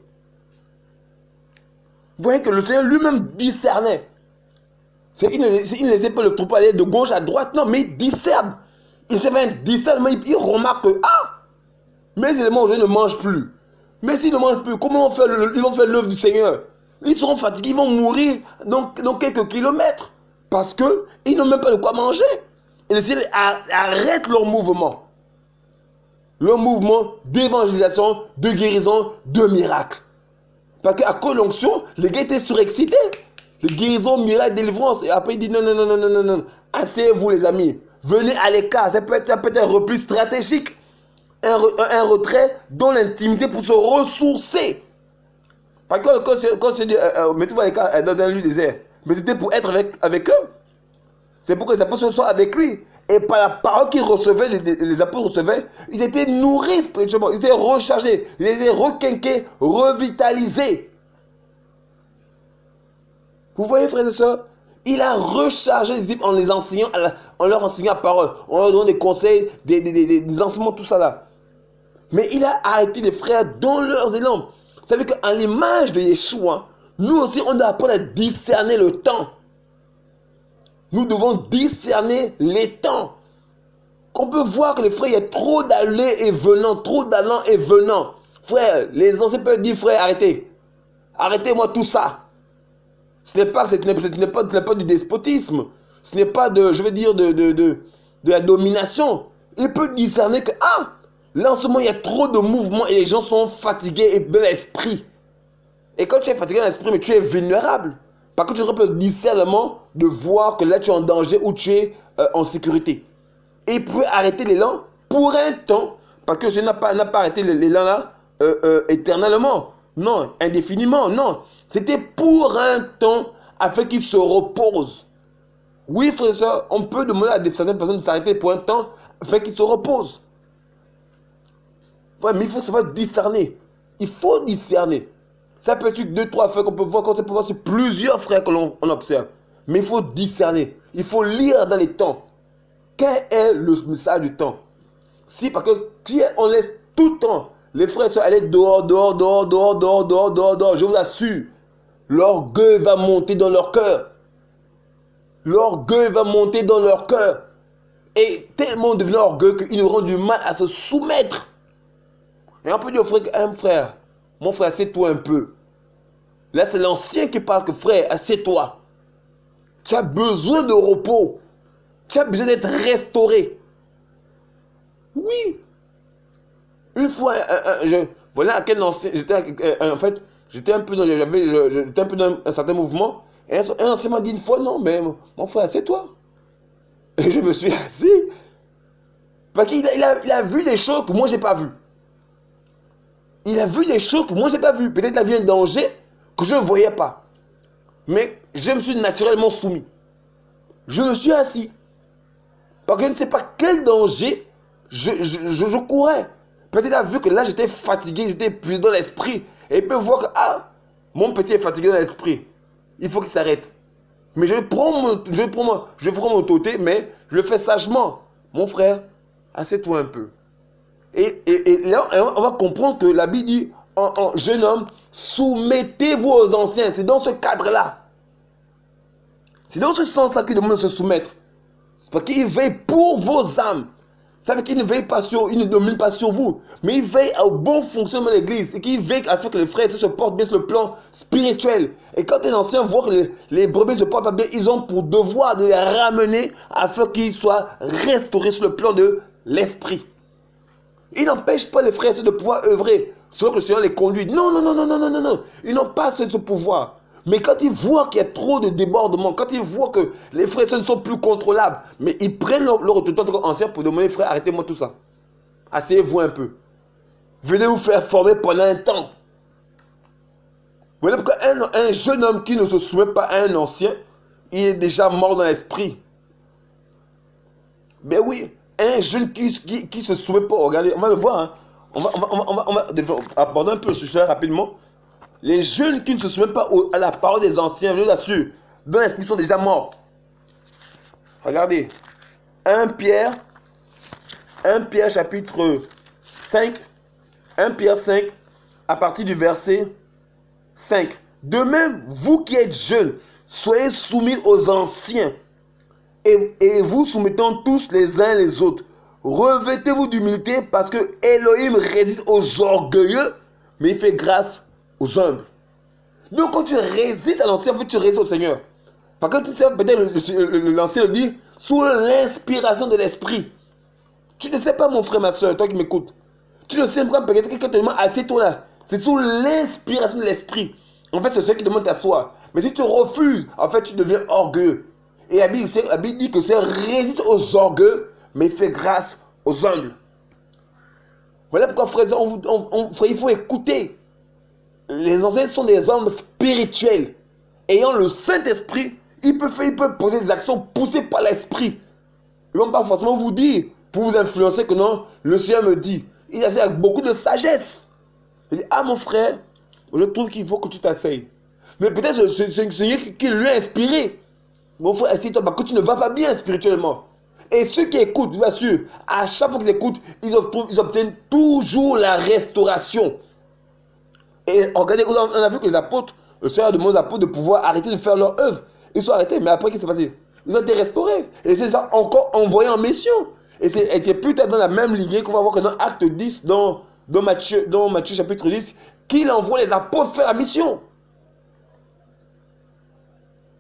Vous voyez que le Seigneur lui-même discernait. Il ne laissait pas le troupeau aller de gauche à droite, non, mais il discerne. Il se fait un discernement, il remarque que, mes éléments aujourd'hui ne mangent plus. Mais s'ils ne mangent plus, comment ils vont faire l'œuvre du Seigneur? Ils seront fatigués, ils vont mourir dans quelques kilomètres. Parce qu'ils n'ont même pas de quoi manger. Et le Seigneur arrête leur mouvement. Leur mouvement d'évangélisation, de guérison, de miracle. Parce qu'à cause de l'onction, les gars étaient surexcités. Les guérisons, miracles, délivrance. Et après, il dit non. Asseyez-vous, les amis. Venez à l'écart. Ça peut être un repli stratégique. Un retrait dans l'intimité pour se ressourcer. Parce que quand c'est dit, mettez-vous à l'écart dans un lieu désert, mais c'était pour être avec eux. C'est pour que les apôtres soient avec lui. Et par la parole qu'ils recevaient, les apôtres recevaient, ils étaient nourris spirituellement, ils étaient rechargés, ils étaient requinqués, revitalisés. Vous voyez, frères et sœurs, il a rechargé les disciples en les enseignant, en leur enseignant la parole, en leur donnant des conseils, des enseignements, tout ça là. Mais il a arrêté les frères dans leurs élans. Vous savez qu'à l'image de Yeshua, nous aussi, on doit apprendre à discerner le temps. Nous devons discerner les temps. On peut voir que les frères, il y a trop d'allées et venants, trop d'allants et venants. Frère, les anciens peuvent dire, frère, arrêtez. Arrêtez-moi tout ça. Ce n'est pas du despotisme. Ce n'est pas de la domination. Il peut discerner que, là en ce moment, il y a trop de mouvements et les gens sont fatigués et de l'esprit. Et quand tu es fatigué dans l'esprit, mais tu es vulnérable. Par contre, tu auras le discernement de voir que là, tu es en danger ou tu es en sécurité. Et il peut arrêter l'élan pour un temps, parce que je n'ai pas arrêté l'élan là éternellement. Non, indéfiniment, non. C'était pour un temps afin qu'il se repose. Oui, frère et soeur, on peut demander à certaines personnes de s'arrêter pour un temps afin qu'ils se reposent. Ouais, mais il faut savoir discerner. Il faut discerner. Ça peut être sur 2-3 frères qu'on peut voir, quand ça peut voir sur plusieurs frères que l'on observe. Mais il faut discerner. Il faut lire dans les temps. Quel est le message du temps? Si, parce que si on laisse tout le temps les frères se aller dehors, je vous assure, l'orgueil va monter dans leur cœur. L'orgueil va monter dans leur cœur. Et tellement devenir orgueilleux qu'ils auront du mal à se soumettre. Et on peut dire au frère, frère, mon frère, assieds-toi un peu. Là, c'est l'ancien qui parle que frère, assieds-toi. Tu as besoin de repos. Tu as besoin d'être restauré. Oui. Une fois, voilà à quel ancien, en fait, j'étais un peu dans, j'étais un peu dans un certain mouvement. Et un ancien m'a dit une fois, non, mais mon frère, assieds-toi. Et je me suis assis. Parce qu'il a vu des choses que moi, je n'ai pas vues. Il a vu des choses que moi, je n'ai pas vues. Peut-être qu'il a vu un danger que je ne voyais pas. Mais je me suis naturellement soumis. Je me suis assis. Parce que je ne sais pas quel danger je courais. Peut-être qu'il a vu que là, j'étais fatigué, j'étais épuisé dans l'esprit. Et il peut voir que, ah, mon petit est fatigué dans l'esprit. Il faut qu'il s'arrête. Mais je prends mon autorité, mais je le fais sagement. Mon frère, assieds-toi un peu. Et là, on va comprendre que la Bible dit, jeune homme, soumettez-vous aux anciens. C'est dans ce cadre-là. C'est dans ce sens-là qu'il demande de se soumettre. C'est parce qu'il veille pour vos âmes. Ça veut dire qu'il ne veille pas sur, il ne domine pas sur vous, mais il veille au bon fonctionnement de l'église et qu'il veille à ce que les frères se portent bien sur le plan spirituel. Et quand les anciens voient que les brebis se portent pas bien, ils ont pour devoir de les ramener afin qu'ils soient restaurés sur le plan de l'esprit. Il n'empêche pas les frères de pouvoir œuvrer selon que le Seigneur les conduit. Non. Ils n'ont pas ce pouvoir. Mais quand ils voient qu'il y a trop de débordements, quand ils voient que les frères ne sont plus contrôlables, mais ils prennent leur autorité ancien pour demander, frère, arrêtez-moi tout ça. Asseyez-vous un peu. Venez vous faire former pendant un temps. Voilà pourquoi un jeune homme qui ne se soumet pas à un ancien, il est déjà mort dans l'esprit. Ben oui, un jeune qui se soumet pas, regardez, on va le voir, hein. On va aborder un peu le sujet rapidement. Les jeunes qui ne se soumettent pas à la parole des anciens, je vous assure, dans l'esprit sont déjà morts. Regardez, 1 Pierre chapitre 5, 1 Pierre 5, à partir du verset 5. De même, vous qui êtes jeunes, soyez soumis aux anciens, et vous soumettons tous les uns les autres. Revêtez-vous d'humilité, parce que Elohim résiste aux orgueilleux, mais il fait grâce aux humbles. Donc quand tu résistes à l'ancien, tu résistes au Seigneur. Parce que tu sais, peut-être l'ancien le dit, sous l'inspiration de l'esprit. Tu ne sais pas, mon frère, ma soeur, toi qui m'écoutes. Tu ne sais pas, peut-être quelqu'un te demande, assieds-toi là. C'est sous l'inspiration de l'esprit. En fait, c'est celui qui demande t'asseoir. Mais si tu refuses, en fait, tu deviens orgueilleux. Et la Bible dit que c'est résiste aux orgueilleux, mais il fait grâce aux humbles. Voilà pourquoi, frère, il faut écouter. Les anciens sont des hommes spirituels. Ayant le Saint-Esprit, ils peuvent poser des actions poussées par l'Esprit. Ils ne vont pas forcément vous dire, pour vous influencer, que non, le Seigneur me dit. Il essaie avec beaucoup de sagesse. Il dit, ah mon frère, je trouve qu'il faut que tu t'asseyes. Mais peut-être c'est le Seigneur qui lui a inspiré. Mon frère, assieds-toi parce que tu ne vas pas bien spirituellement. Et ceux qui écoutent, je vous assure, à chaque fois qu'ils écoutent, ils obtiennent toujours la restauration. Et regardez, on a vu que les apôtres, le Seigneur demande aux apôtres de pouvoir arrêter de faire leur œuvre. Ils sont arrêtés, mais après, qu'est-ce qui s'est passé? Ils ont été restaurés. Et c'est ça encore envoyé en mission. Et c'est peut-être dans la même lignée qu'on va voir que dans Acte 10, dans Matthieu chapitre 10, qu'il envoie les apôtres faire la mission.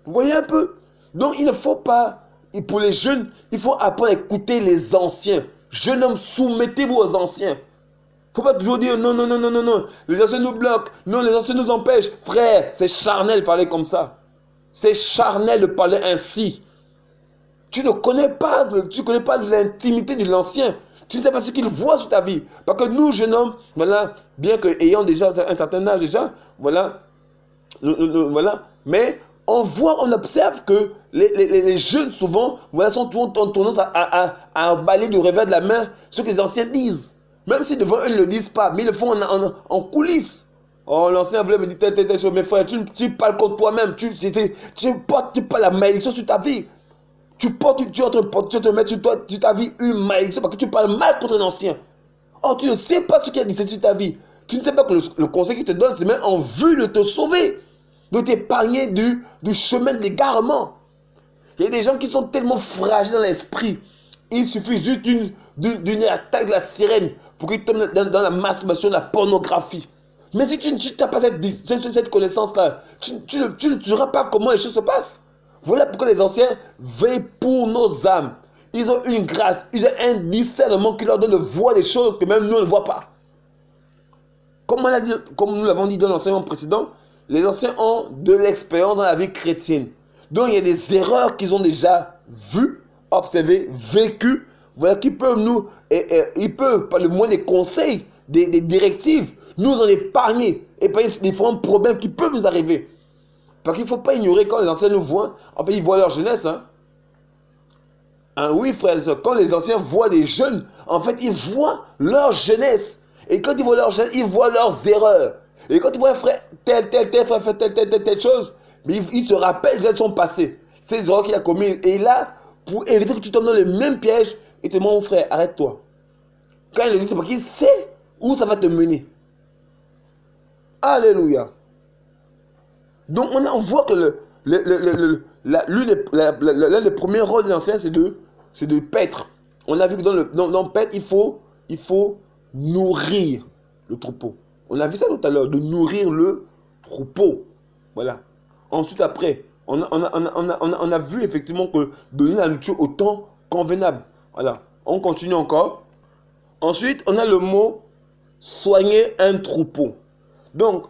Vous voyez un peu? Donc il ne faut pas, et pour les jeunes, il faut apprendre à écouter les anciens. Jeunes hommes, soumettez-vous aux anciens. Il ne faut pas toujours dire non, les anciens nous bloquent, non, les anciens nous empêchent. Frère, c'est charnel de parler comme ça. C'est charnel de parler ainsi. Tu ne connais pas l'intimité de l'ancien. Tu ne sais pas ce qu'il voit sur ta vie. Parce que nous, jeunes hommes, voilà, bien qu'ayant déjà un certain âge déjà, voilà, mais on voit, on observe que les jeunes souvent, voilà, sont en tendance à balayer du revers de la main ce que les anciens disent. Même si devant eux, ils ne le disent pas, mais ils le font en coulisses. Oh, l'ancien voulait me dire telle chose. Mais frère, tu parles contre toi-même. Tu portes la malédiction sur ta vie. Tu es en train de mettre sur ta vie une malédiction parce que tu parles mal contre un ancien. Oh, tu ne sais pas ce qu'il y a dit sur ta vie. Tu ne sais pas que le conseil qu'il te donne, c'est même en vue de te sauver, de t'épargner du chemin de l'égarement. Il y a des gens qui sont tellement fragiles dans l'esprit. Il suffit juste d'une attaque de la sirène pour qu'ils tombent dans la masturbation, la pornographie. Mais si tu n'as pas cette connaissance-là, tu ne sauras pas comment les choses se passent. Voilà pourquoi les anciens veillent pour nos âmes. Ils ont une grâce, ils ont un discernement qui leur donne de voir des choses que même nous on ne voit pas. Comme nous l'avons dit dans l'enseignement précédent, les anciens ont de l'expérience dans la vie chrétienne. Donc il y a des erreurs qu'ils ont déjà vues, observées, vécues, voilà, qui peuvent ils peuvent, par le moyen des conseils, des directives, nous en épargner différents problèmes qui peuvent nous arriver. Parce qu'il ne faut pas ignorer quand les anciens nous voient, en fait ils voient leur jeunesse. Oui frères et sœurs, quand les anciens voient les jeunes, en fait ils voient leur jeunesse. Et quand ils voient leur jeunesse, ils voient leurs erreurs. Et quand ils voient un frère, tel frère fait telle chose, mais ils se rappellent déjà de son passé. Ces erreurs qu'il a commises. Et là, pour éviter que tu tombes dans le même piège, il te dit, mon frère, arrête-toi. Quand il le dit, c'est parce qu'il sait où ça va te mener. Alléluia. Donc on voit que l'un des premiers rôles de l'ancien, c'est de paître. On a vu que dans paître, il faut nourrir le troupeau. On a vu ça tout à l'heure, de nourrir le troupeau. Voilà. Ensuite, après, on a vu effectivement que donner la nourriture au temps convenable. Voilà. On continue encore. Ensuite, on a le mot soigner un troupeau. Donc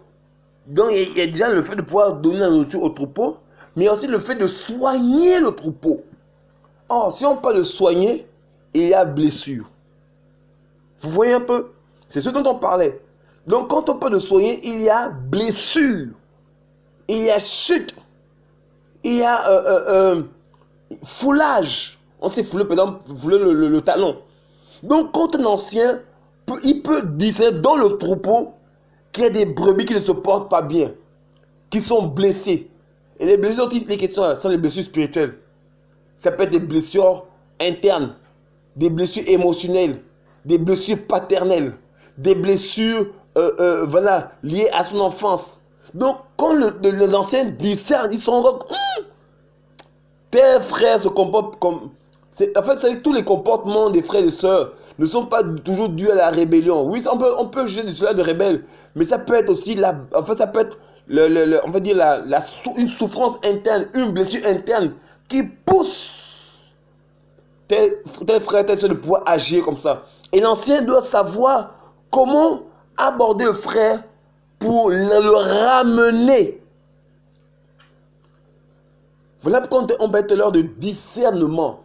il y a déjà le fait de pouvoir donner la nourriture au troupeau, mais aussi le fait de soigner le troupeau. Or, si on parle de soigner, il y a blessure. Vous voyez un peu? C'est ce dont on parlait. Donc, quand on parle de soigner, il y a blessure. Il y a chute. Il y a foulage. On s'est foulé, par exemple, le talon. Donc, quand un ancien, il peut dire dans le troupeau qu'il y a des brebis qui ne se portent pas bien, qui sont blessées. Et les blessures dont il est question sont les blessures spirituelles. Ça peut être des blessures internes, des blessures émotionnelles, des blessures paternelles, des blessures voilà, liées à son enfance. Donc, quand l'ancien discerne, ils sont tes frères se comportent comme... En fait, tous les comportements des frères et des sœurs ne sont pas toujours dus à la rébellion. Oui, on peut juger de cela de rebelle, mais ça peut être aussi ça peut être on va dire une souffrance interne, une blessure interne qui pousse tes frères et tes sœurs de pouvoir agir comme ça. Et l'ancien doit savoir comment aborder le frère pour le ramener. Voilà pourquoi on parle tout à l'heure de discernement.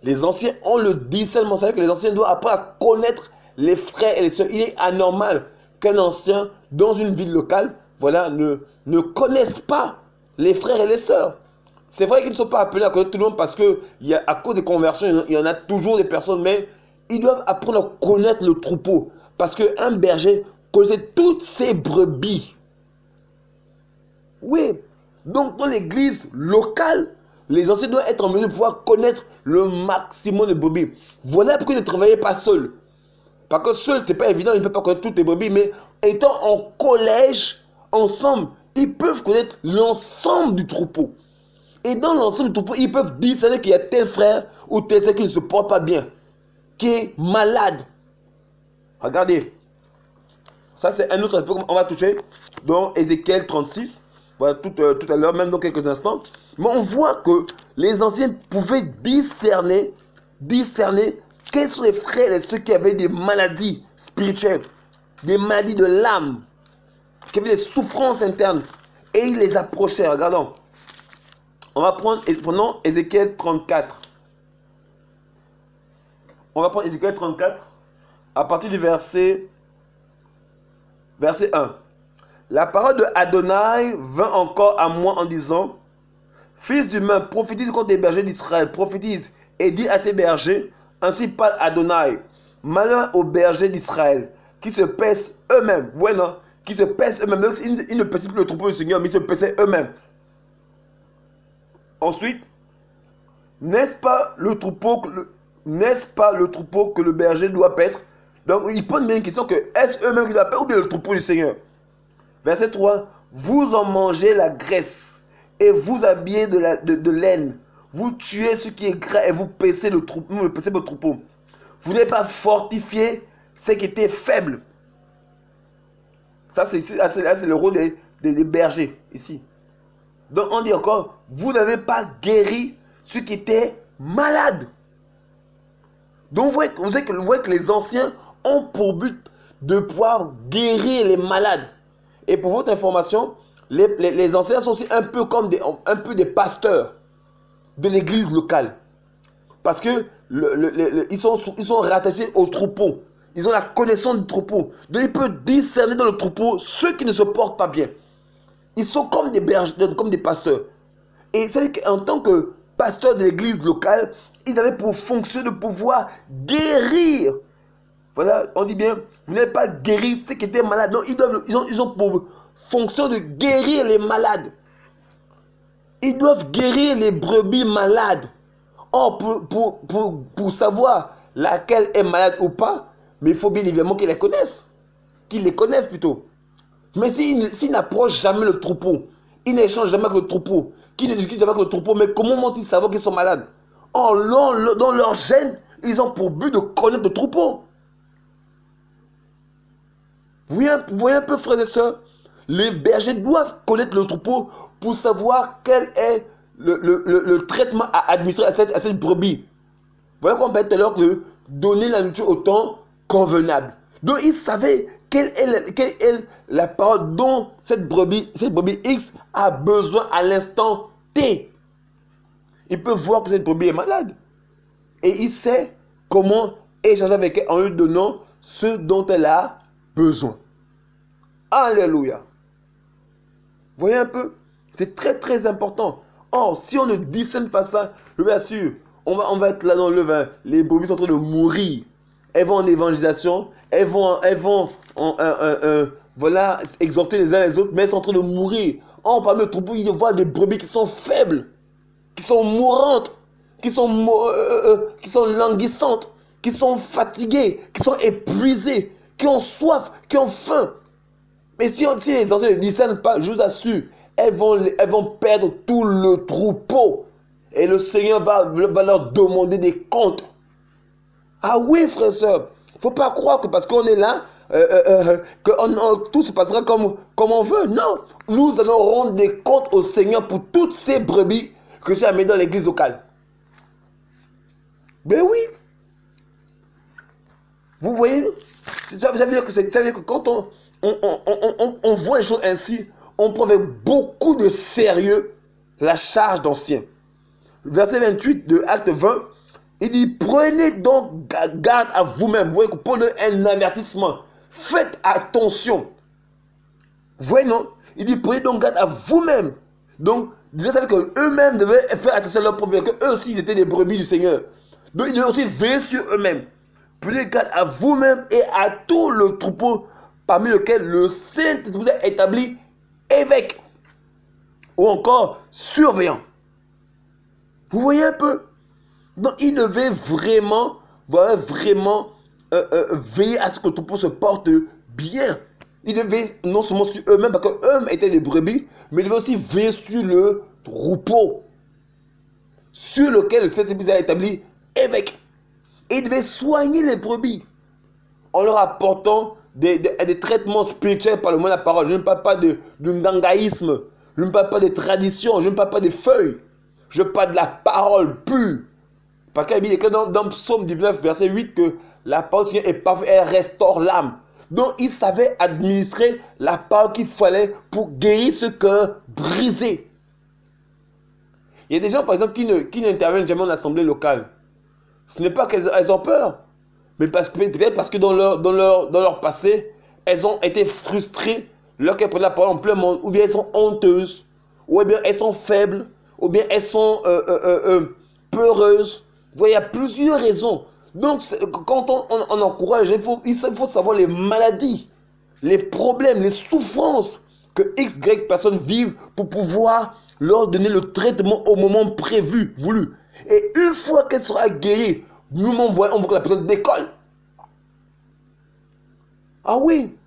Les anciens ont le discernement. C'est-à-dire que les anciens doivent apprendre à connaître les frères et les sœurs. Il est anormal qu'un ancien, dans une ville locale, voilà, ne connaisse pas les frères et les sœurs. C'est vrai qu'ils ne sont pas appelés à connaître tout le monde parce qu'à cause des conversions, il y en a toujours des personnes, mais ils doivent apprendre à connaître le troupeau. Parce qu'un berger connaissait toutes ses brebis. Oui. Donc, dans l'église locale, les anciens doivent être en mesure de pouvoir connaître le maximum de brebis. Voilà pourquoi ils ne travaillaient pas seuls. Parce que seul, ce n'est pas évident, ils ne peuvent pas connaître toutes les brebis, mais étant en collège, ensemble, ils peuvent connaître l'ensemble du troupeau. Et dans l'ensemble du troupeau, ils peuvent discerner qu'il y a tel frère ou tel frère qui ne se porte pas bien, qui est malade. Regardez, ça c'est un autre aspect qu'on va toucher dans Ézéchiel 36. Voilà, tout à l'heure, même dans quelques instants. Mais on voit que les anciens pouvaient discerner quels sont les frères et ceux qui avaient des maladies spirituelles, des maladies de l'âme, qui avaient des souffrances internes. Et ils les approchaient. Regardons. On va prenons Ézéchiel 34. On va prendre Ézéchiel 34 à partir du verset 1. La parole de Adonai vint encore à moi en disant: Fils d'humain, prophétise contre les bergers d'Israël, prophétise et dis à ces bergers: ainsi parle Adonai. Malheur aux bergers d'Israël, qui se paissent eux-mêmes. Ouais, non? Qui se paissent eux-mêmes. Ils ne paissent plus le troupeau du Seigneur, mais ils se paissaient eux-mêmes. Ensuite, n'est-ce pas le troupeau que le berger doit paître? Donc, il pose bien une question que est-ce eux-mêmes qui doivent paître ou bien le troupeau du Seigneur? Verset 3. Vous en mangez la graisse et vous habillez de laine. Vous tuez ce qui est gras et vous paissez le troupeau, votre troupeau. Vous n'avez pas fortifié ce qui était faible. Ça, c'est le rôle des bergers, ici. Donc, on dit encore, vous n'avez pas guéri ceux qui étaient malades. Donc, vous voyez que les anciens ont pour but de pouvoir guérir les malades. Et pour votre information, les anciens sont aussi un peu comme des pasteurs de l'église locale. Parce que ils sont rattachés au troupeau. Ils ont la connaissance du troupeau. Donc, ils peuvent discerner dans le troupeau ceux qui ne se portent pas bien. Ils sont comme des bergers, comme des pasteurs. Et c'est qu'en tant que pasteur de l'église locale, ils avaient pour fonction de pouvoir guérir. Voilà, on dit bien, vous n'avez pas guéri ceux qui étaient malades. Non, ils ont pour fonction de guérir les malades. Ils doivent guérir les brebis malades. Or, pour savoir laquelle est malade ou pas, mais il faut bien évidemment qu'ils les connaissent. Qu'ils les connaissent plutôt. Mais s'ils n'approchent jamais le troupeau, ils n'échangent jamais avec le troupeau, qu'ils ne discutent jamais avec le troupeau, mais comment vont-ils savoir qu'ils sont malades? Or, dans leur gène, ils ont pour but de connaître le troupeau. Vous voyez un peu, frères et sœurs, les bergers doivent connaître le troupeau pour savoir quel est le traitement à administrer à cette brebis. Voilà qu'on parlait tout à l'heure de donner la nourriture au temps convenable. Donc, ils savaient quelle est la parole dont cette brebis X a besoin à l'instant T. Ils peuvent voir que cette brebis est malade. Et ils savent comment échanger avec elle en lui donnant ce dont elle a besoin. Alléluia. Vous voyez un peu? C'est très très important. Or, si on ne discerne pas ça, je vous assure, on va être là dans le vin. Les brebis sont en train de mourir. Elles vont en évangélisation, elles vont voilà, exhorter les uns les autres, mais elles sont en train de mourir. Or, parmi le troupeau, il y a des brebis qui sont faibles, qui sont mourantes, qui sont languissantes, qui sont fatiguées, qui sont épuisées, qui ont soif, qui ont faim. Mais si les anciens ne discernent pas, je vous assure, elles vont perdre tout le troupeau. Et le Seigneur va leur demander des comptes. Ah oui, frère et soeur, il ne faut pas croire que parce qu'on est là, que tout se passera comme on veut. Non, nous allons rendre des comptes au Seigneur pour toutes ces brebis que j'ai amenées dans l'église locale. Ben oui. Vous voyez, ça veut dire que quand on voit les choses ainsi, on prend avec beaucoup de sérieux la charge d'ancien. Verset 28 de Acte 20, il dit, prenez donc garde à vous-même. Vous voyez, prenez un avertissement. Faites attention. Vous voyez, non? Il dit, prenez donc garde à vous-même. Donc, déjà, ça veut dire qu'eux-mêmes devaient faire attention à leur propre vie, qu'eux aussi, ils étaient des brebis du Seigneur. Donc, ils devaient aussi veiller sur eux-mêmes. Prenez garde à vous-même et à tout le troupeau parmi lequel le Saint-Esprit vous a établi évêque ou encore surveillant. Vous voyez un peu? Donc, ils devaient vraiment veiller à ce que le troupeau se porte bien. Ils devaient non seulement sur eux-mêmes, parce qu'eux-mêmes étaient des brebis, mais ils devaient aussi veiller sur le troupeau sur lequel le Saint-Esprit a établi évêque. Et ils devaient soigner les brebis en leur apportant des traitements spirituels par le mot de la parole. Je ne parle pas de ngangaïsme, je ne parle pas de tradition, je ne parle pas de feuilles. Je parle de la parole pure. Parce qu'il est écrit dans Psaume 19, verset 8, que la parole du Seigneur est parfaite, elle restaure l'âme. Donc, ils savaient administrer la parole qu'il fallait pour guérir ce cœur brisé. Il y a des gens, par exemple, qui n'interviennent jamais en assemblée locale. Ce n'est pas qu'elles ont peur, mais peut-être parce que dans leur passé, elles ont été frustrées lorsqu'elles prennent la parole en plein monde, ou bien elles sont honteuses, ou bien elles sont faibles, ou bien elles sont peureuses. Vous voyez, il y a plusieurs raisons. Donc, quand on encourage, il faut savoir les maladies, les problèmes, les souffrances que X, Y personnes vivent pour pouvoir leur donner le traitement au moment prévu, voulu. Et une fois qu'elle sera guérie, nous on voit que la personne décolle. Ah oui,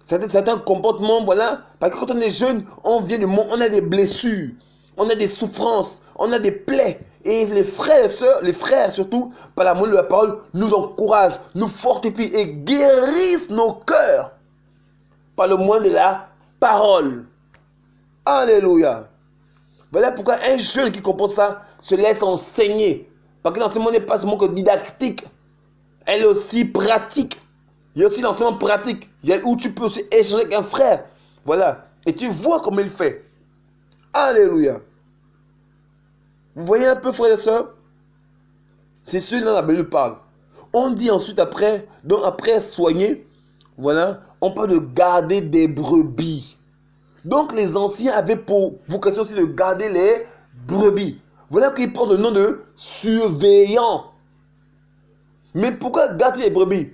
certains comportements, voilà, parce que quand on est jeune, on vient du monde, on a des blessures, on a des souffrances, on a des plaies. Et les frères et sœurs, les frères surtout, par l'amour de la parole, nous encouragent, nous fortifient et guérissent nos cœurs par le moyen de la parole. Alléluia. Voilà pourquoi un jeune qui comprend ça se laisse enseigner. Parce que l'enseignement n'est pas seulement que didactique, elle est aussi pratique. Il y a aussi l'enseignement pratique, où tu peux aussi échanger avec un frère. Voilà. Et tu vois comment il fait. Alléluia. Vous voyez un peu, frères et sœurs? C'est ce dont la Bible parle. On dit ensuite après, donc après soigner, voilà, on parle de garder des brebis. Donc les anciens avaient pour vocation aussi de garder les brebis. Voilà qu'ils portent le nom de surveillant. Mais pourquoi garder les brebis?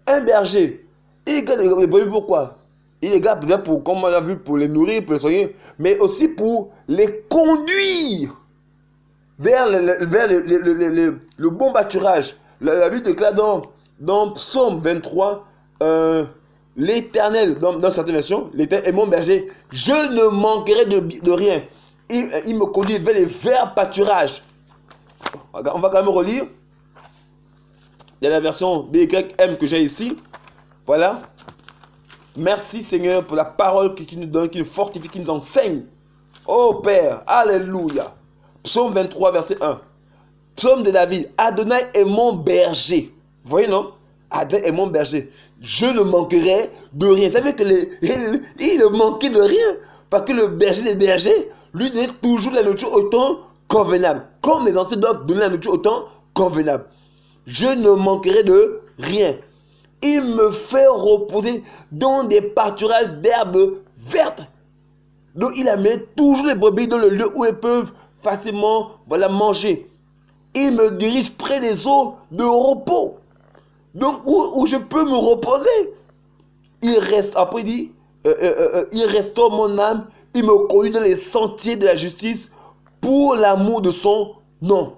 Un berger, il garde les brebis pourquoi? Il les garde peut-être pour, comme on l'a vu, pour les nourrir, pour les soigner, mais aussi pour les conduire vers le bon pâturage. La Bible déclare dans Psaume 23, l'Éternel, dans certaines versions, l'Éternel est mon berger, je ne manquerai de rien. Il me conduit vers les verts pâturages. On va quand même relire. Il y a la version BYM que j'ai ici. Voilà. Merci Seigneur pour la parole qui nous donne, qui nous fortifie, qui nous enseigne. Oh Père, alléluia. Psaume 23, verset 1. Psaume de David. Adonai est mon berger. Vous voyez, non? Adonai est mon berger. Je ne manquerai de rien. Vous savez que il ne manquait de rien. Parce que le berger des bergers, lui, donne toujours la nourriture au temps convenable. Comme les anciens doivent donner la nourriture au temps convenable. Je ne manquerai de rien. Il me fait reposer dans des pâturages d'herbes vertes. Donc il amène toujours les brebis dans le lieu où elles peuvent facilement, voilà, manger. Il me dirige près des eaux de repos. Donc où je peux me reposer. Il reste, après il dit, il restaure mon âme. Il me conduit dans les sentiers de la justice pour l'amour de son nom.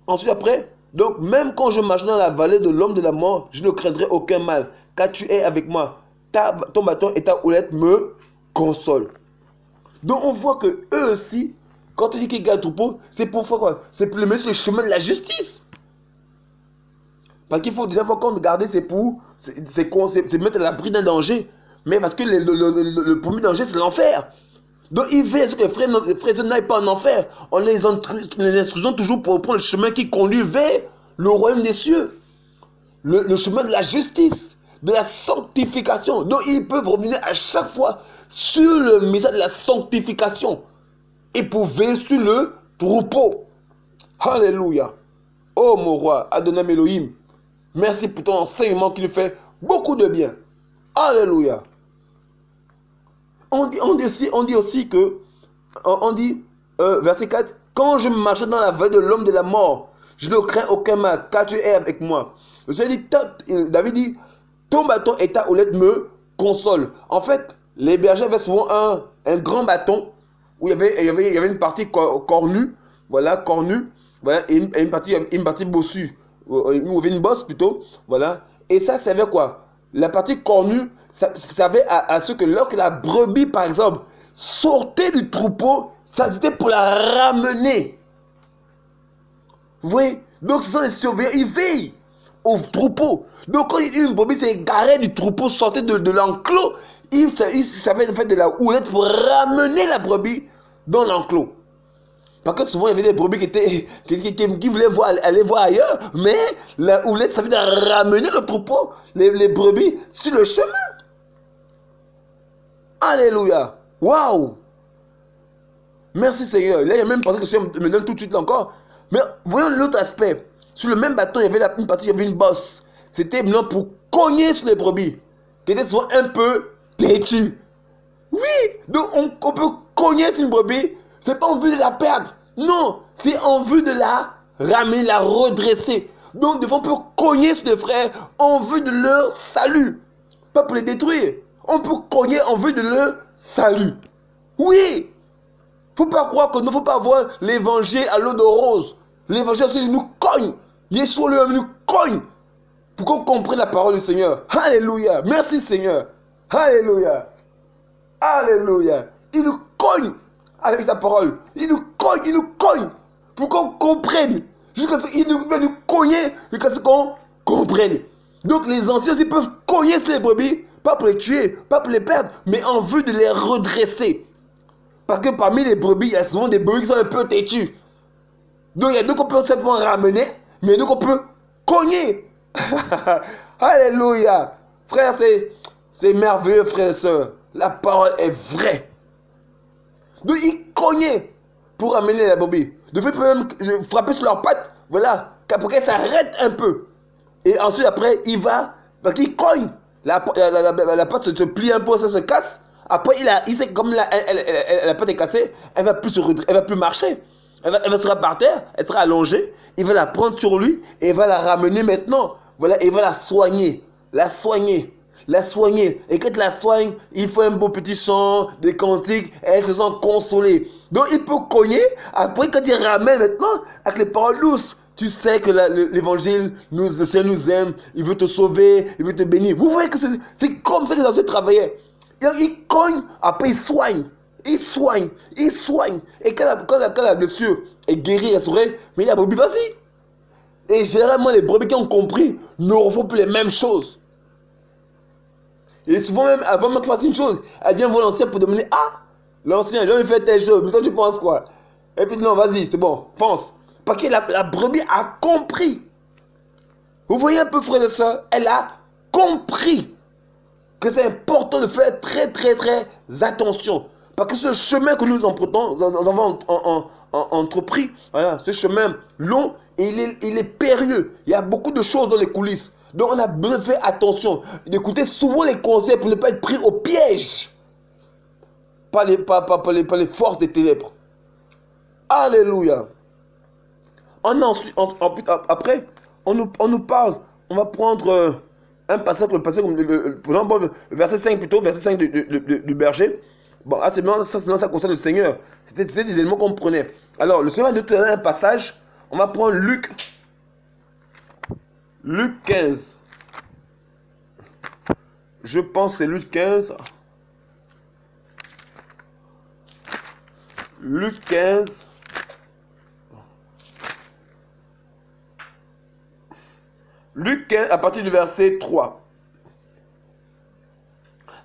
Ensuite après, donc même quand je marche dans la vallée de l'homme de la mort, je ne craindrai aucun mal, car tu es avec moi. Ton bâton et ta houlette me consolent. Donc on voit que eux aussi, quand tu dis qu'ils gardent le troupeau, c'est pour faire quoi? C'est pour le mettre sur le chemin de la justice. Parce qu'il faut déjà voir qu'on garder, c'est pour mettre à l'abri d'un danger. Mais parce que le premier danger, c'est l'enfer. Donc il veut que les frères n'aillent pas en enfer. On les instruisons toujours pour prendre le chemin qui conduit vers le royaume des cieux. Le chemin de la justice, de la sanctification. Donc ils peuvent revenir à chaque fois sur le message de la sanctification. Et pour veiller sur le troupeau. Alléluia. Oh mon roi, Adonai Elohim. Merci pour ton enseignement qui nous fait beaucoup de bien. Alléluia. On dit aussi que, verset 4, quand je marche dans la vallée de l'homme de la mort, je ne crains aucun mal, car tu es avec moi. David dit, ton bâton et ta houlette me consolent. En fait, les bergers avaient souvent un grand bâton où il y avait une partie cornue, voilà, et une partie bossue, où il y avait une bosse plutôt, voilà. Et ça servait quoi? La partie cornue, ça servait à ce que lorsque la brebis, par exemple, sortait du troupeau, ça c'était pour la ramener. Vous voyez? Donc ce sont les surveillants, ils veillent au troupeau. Donc quand une brebis s'est égarée du troupeau, sortait de l'enclos, ils savaient en fait de la houlette pour ramener la brebis dans l'enclos. Parce que souvent il y avait des brebis qui voulaient aller voir ailleurs, mais la houlette, ça veut dire ramener le troupeau, les brebis, sur le chemin. Alléluia. Waouh. Merci Seigneur. Là, il y a même pensé que Seigneur me donne tout de suite là encore. Mais voyons l'autre aspect. Sur le même bâton, il y avait une partie, il y avait une bosse. C'était maintenant pour cogner sur les brebis, qui étaient souvent un peu têtues. Oui, donc on peut cogner sur une brebis. C'est pas en vue de la perdre. Non, c'est en vue de la ramener, la redresser. Donc, des fois, on peut cogner sur les frères en vue de leur salut. Pas pour les détruire. On peut cogner en vue de leur salut. Oui. Faut pas croire que ne faut pas voir l'évangile à l'eau de rose. L'évangile aussi nous cogne. Yeshua lui-même nous cogne. Pour qu'on comprenne la parole du Seigneur. Alléluia. Merci Seigneur. Alléluia. Alléluia. Il nous cogne avec sa parole. Il nous cogne. Pour qu'on comprenne. Il nous cogner jusqu'à ce qu'on comprenne. Donc les anciens, ils peuvent cogner sur les brebis. Pas pour les tuer, pas pour les perdre, mais en vue de les redresser. Parce que parmi les brebis, il y a souvent des brebis qui sont un peu têtus. Donc il y a deux qu'on peut simplement ramener, mais nous qu'on peut cogner. Alléluia. Frère, c'est merveilleux, frère et soeur. La parole est vraie. Donc ils cognaient pour ramener la brebis. De fait, même frapper sur leurs pattes, voilà, pour qu'elles s'arrêtent un peu. Et ensuite, après, il va, parce qu'il cogne. La patte se plie un peu, ça se casse. Après, il sait que comme la patte est cassée, elle va plus marcher. Elle sera par terre, elle sera allongée. Il va la prendre sur lui et il va la ramener maintenant. Voilà, il va la soigner. La soigner. Et quand il la soigne, il fait un beau petit chant, des cantiques, et elle se sent consolée. Donc il peut cogner. Après, quand il ramène maintenant, avec les paroles douces, tu sais que l'évangile, le Seigneur nous aime, il veut te sauver, il veut te bénir. Vous voyez que c'est comme ça que les anciens travaillaient. Il cogne, après il soigne. Et quand la blessure est guérie, elle serait, mais la brebis, vas-y. Et généralement, les brebis qui ont compris ne refont plus les mêmes choses. Et souvent même, avant même qu'il fasse une chose, elle vient voir l'ancien pour demander, ah, l'ancien, il fait telle chose, mais ça tu penses quoi? Et puis non, vas-y, c'est bon, pense. Parce que la brebis a compris. Vous voyez un peu, frère et soeur, elle a compris que c'est important de faire très attention. Parce que ce chemin que nous avons entrepris, voilà, ce chemin long, il est périlleux. Il y a beaucoup de choses dans les coulisses. Donc on a besoin de faire attention, d'écouter souvent les conseils pour ne pas être pris au piège par les forces des ténèbres. Alléluia. Après, on nous parle, on va prendre un passage, le verset 5 plutôt, verset 5 du berger. Bon, c'est bien, ça concerne le Seigneur. C'était des éléments qu'on prenait. Alors, le Seigneur va nous donner un passage, on va prendre Luc 15. Je pense que c'est Luc 15. Luc 15. Luc 15 à partir du verset 3.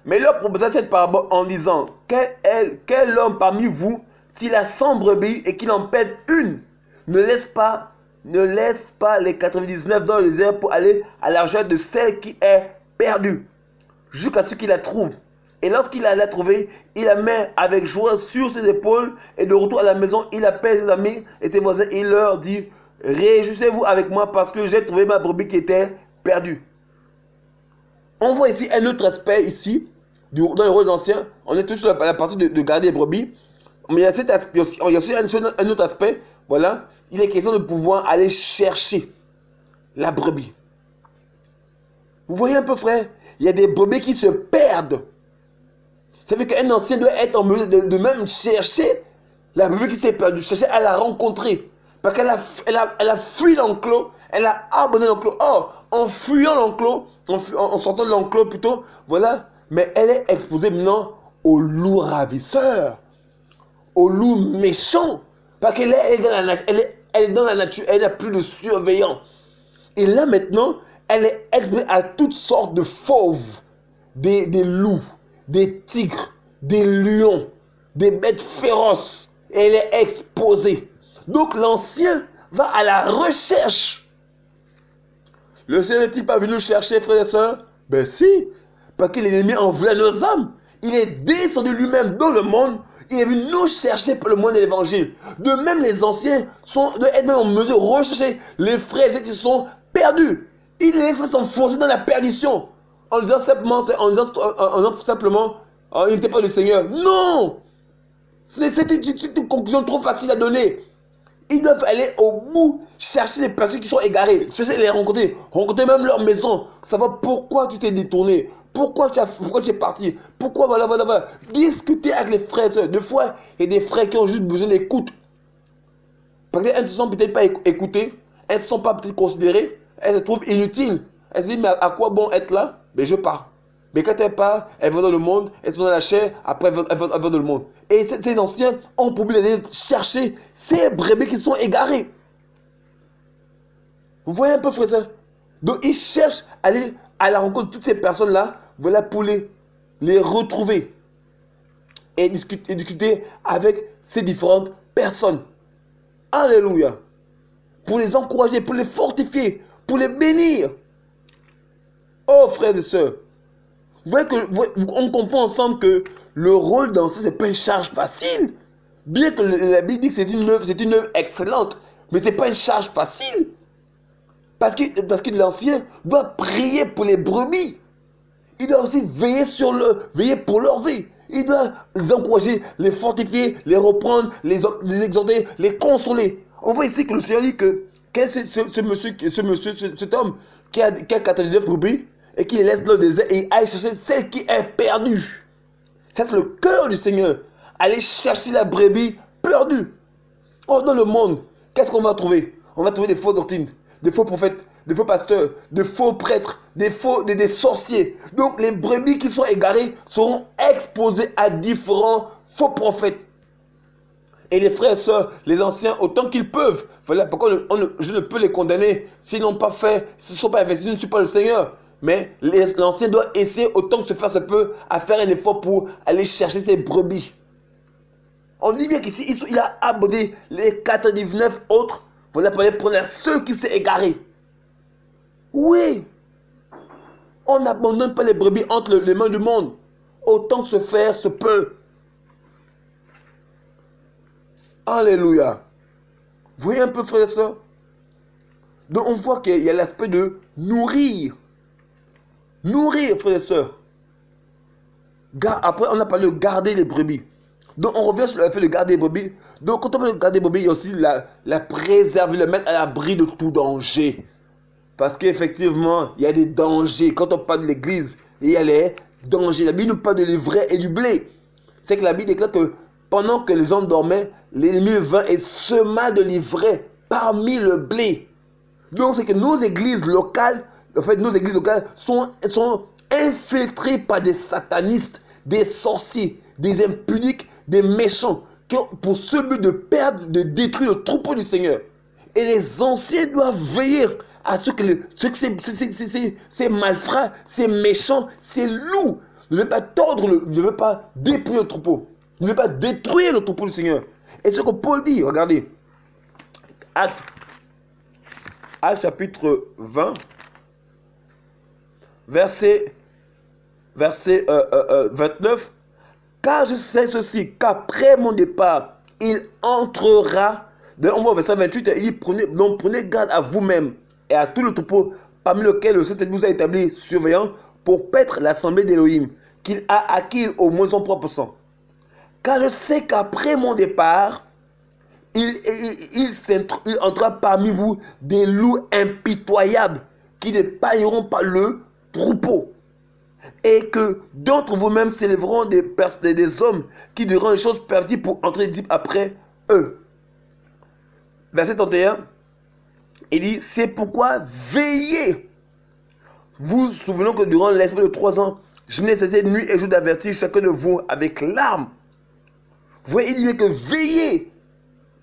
Mais leur proposa cette parabole en disant, quel homme parmi vous, s'il a 100 brebis et qu'il en perd une, ne laisse pas les 99 dans les airs pour aller à la recherche de celle qui est perdue, jusqu'à ce qu'il la trouve. Et lorsqu'il l'a trouvée, il la met avec joie sur ses épaules, et de retour à la maison, il appelle ses amis et ses voisins, et il leur dit, réjouissez-vous avec moi parce que j'ai trouvé ma brebis qui était perdue. On voit ici un autre aspect ici, dans le rôle ancien. On est toujours sur la partie de garder les brebis. Mais il y a cet aspect aussi, il y a aussi un autre aspect. Voilà, il est question de pouvoir aller chercher la brebis. Vous voyez un peu, frère, il y a des brebis qui se perdent. Ça veut dire qu'un ancien doit être en mesure de même chercher la brebis qui s'est perdue, chercher à la rencontrer. Parce qu'elle a fui l'enclos, elle a abandonné l'enclos. Or, en fuyant l'enclos, en sortant de l'enclos plutôt, voilà, mais elle est exposée maintenant aux loups ravisseurs, aux loups méchants. Parce qu'elle est dans la nature, elle n'a plus de surveillant. Et là maintenant, elle est exposée à toutes sortes de fauves, des loups, des tigres, des lions, des bêtes féroces. Et elle est exposée. Donc l'ancien va à la recherche. Le Seigneur n'est-il pas venu chercher, frères et sœurs? Ben si, parce que l'ennemi en voulait nos âmes. Il est descendu lui-même dans le monde. Il est venu nous chercher pour le monde de l'évangile. De même, les anciens doivent être même en mesure de rechercher les frères et sœurs qui sont perdus. Ils les frères sont forcés dans la perdition. En disant simplement, il n'était pas le Seigneur. Non! C'était une conclusion trop facile à donner. Ils doivent aller au bout, chercher les personnes qui sont égarées, chercher les rencontrer même leur maison, savoir pourquoi tu t'es détourné, pourquoi tu es parti, pourquoi voilà. Discuter avec les frères et sœurs. Des fois, il y a des frères qui ont juste besoin d'écoute. Parce qu'elles ne se sont peut-être pas écoutées, elles ne se sont pas peut-être considérées, elles se trouvent inutiles. Elles se disent, mais à quoi bon être là? Mais je pars. Mais quand elle part, elle va dans le monde, elle se met dans la chair, après elle va dans le monde. Et ces anciens ont pour but d'aller chercher ces brebis qui sont égarés. Vous voyez un peu, frère et sœur? Donc ils cherchent à aller à la rencontre de toutes ces personnes-là, voilà, pour les retrouver. Et discuter avec ces différentes personnes. Alléluia. Pour les encourager, pour les fortifier, pour les bénir. Oh, frères et sœurs. Vous voyez qu'on comprend ensemble que le rôle d'ancien, ce n'est pas une charge facile. Bien que la Bible dit que c'est une œuvre excellente, mais ce n'est pas une charge facile. Parce que l'ancien doit prier pour les brebis. Il doit aussi veiller pour leur vie. Il doit les encourager, les fortifier, les reprendre, les exhorter, les consoler. On voit ici que le Seigneur dit que cet homme qui a 99 brebis et qui les laisse dans le désert et il aille chercher celle qui est perdue. Ça, c'est le cœur du Seigneur. Aller chercher la brebis perdue. Or, dans le monde, qu'est-ce qu'on va trouver? On va trouver des fausses doctrines, des faux prophètes, des faux pasteurs, des faux prêtres, des sorciers. Donc les brebis qui sont égarées seront exposées à différents faux prophètes. Et les frères et sœurs, les anciens, autant qu'ils peuvent, voilà pourquoi je ne peux les condamner s'ils n'ont pas fait, s'ils ne sont pas investis, je ne suis pas le Seigneur. Mais l'ancien doit essayer autant que se peut à faire un effort pour aller chercher ces brebis. On dit bien qu'ici, il a abordé les 99 autres, voilà pour aller prendre ceux qui s'est égarés. Oui, on n'abandonne pas les brebis entre les mains du monde. Autant que se peut. Alléluia. Vous voyez un peu, frère et sœurs? Donc on voit qu'il y a l'aspect de nourrir. Nourrir, frère et sœurs. Après, on a parlé de garder les brebis. Donc on revient sur le fait de garder les brebis. Donc quand on parle de garder les brebis, il y a aussi la préserver, la mettre à l'abri de tout danger. Parce qu'effectivement, il y a des dangers. Quand on parle de l'église, il y a les dangers. La Bible nous parle de l'ivraie et du blé. C'est que la Bible déclare que pendant que les hommes dormaient, l'ennemi vint et sema de l'ivraie parmi le blé. Donc c'est que nos églises locales, sont infiltrées par des satanistes, des sorciers, des impudiques, des méchants, qui ont pour ce but de perdre, de détruire le troupeau du Seigneur. Et les anciens doivent veiller à ce que ces malfrats, ces méchants, ces loups ne veulent pas ne veulent pas dépouiller le troupeau, ne veulent pas détruire le troupeau du Seigneur. Et ce que Paul dit, regardez, Actes chapitre 20, verset 29, car je sais ceci, qu'après mon départ, il entrera, on voit au verset 28, il dit, prenez garde à vous-même et à tout le troupeau parmi lequel le Saint-Esprit vous a établi surveillant pour paître l'assemblée d'Élohim, qu'il a acquis au moins son propre sang. Car je sais qu'après mon départ, il entrera parmi vous des loups impitoyables qui ne pailleront pas le troupeau. Et que d'entre vous-mêmes s'élèveront des hommes qui diront des choses perverties pour entrer après eux. Verset 31, il dit, c'est pourquoi veillez. Vous vous souvenez que durant l'espace de 3 ans, je n'ai cessé nuit et jour d'avertir chacun de vous avec larmes. Vous voyez, il dit bien que veillez.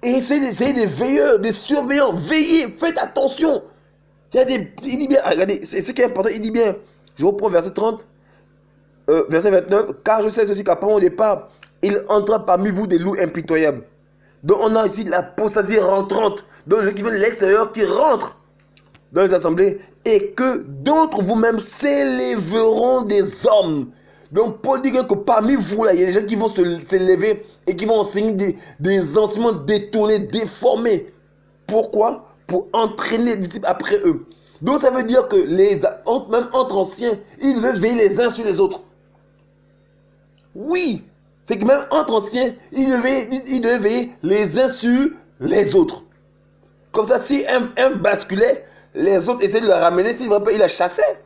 Et essayez des veilleurs, des surveillants. Veillez, faites attention. Il dit bien, regardez, c'est ce qui est important, il dit bien, je reprends verset 30, verset 29, car je sais ceci qu'après mon départ, il entra parmi vous des loups impitoyables. Donc on a ici l'apostasie rentrante, donc les gens qui viennent de l'extérieur, qui rentrent dans les assemblées, et que d'entre vous-mêmes s'élèveront des hommes. Donc Paul dit que parmi vous, là, il y a des gens qui vont s'élever et qui vont enseigner des enseignements détournés, déformés. Pourquoi? Pour entraîner des disciples après eux. Donc ça veut dire que même entre anciens, ils devaient veiller les uns sur les autres. Oui, c'est que même entre anciens, ils devaient veiller les uns sur les autres. Comme ça, si un basculait, les autres essaient de le ramener. S'il ne va pas, il la chassait.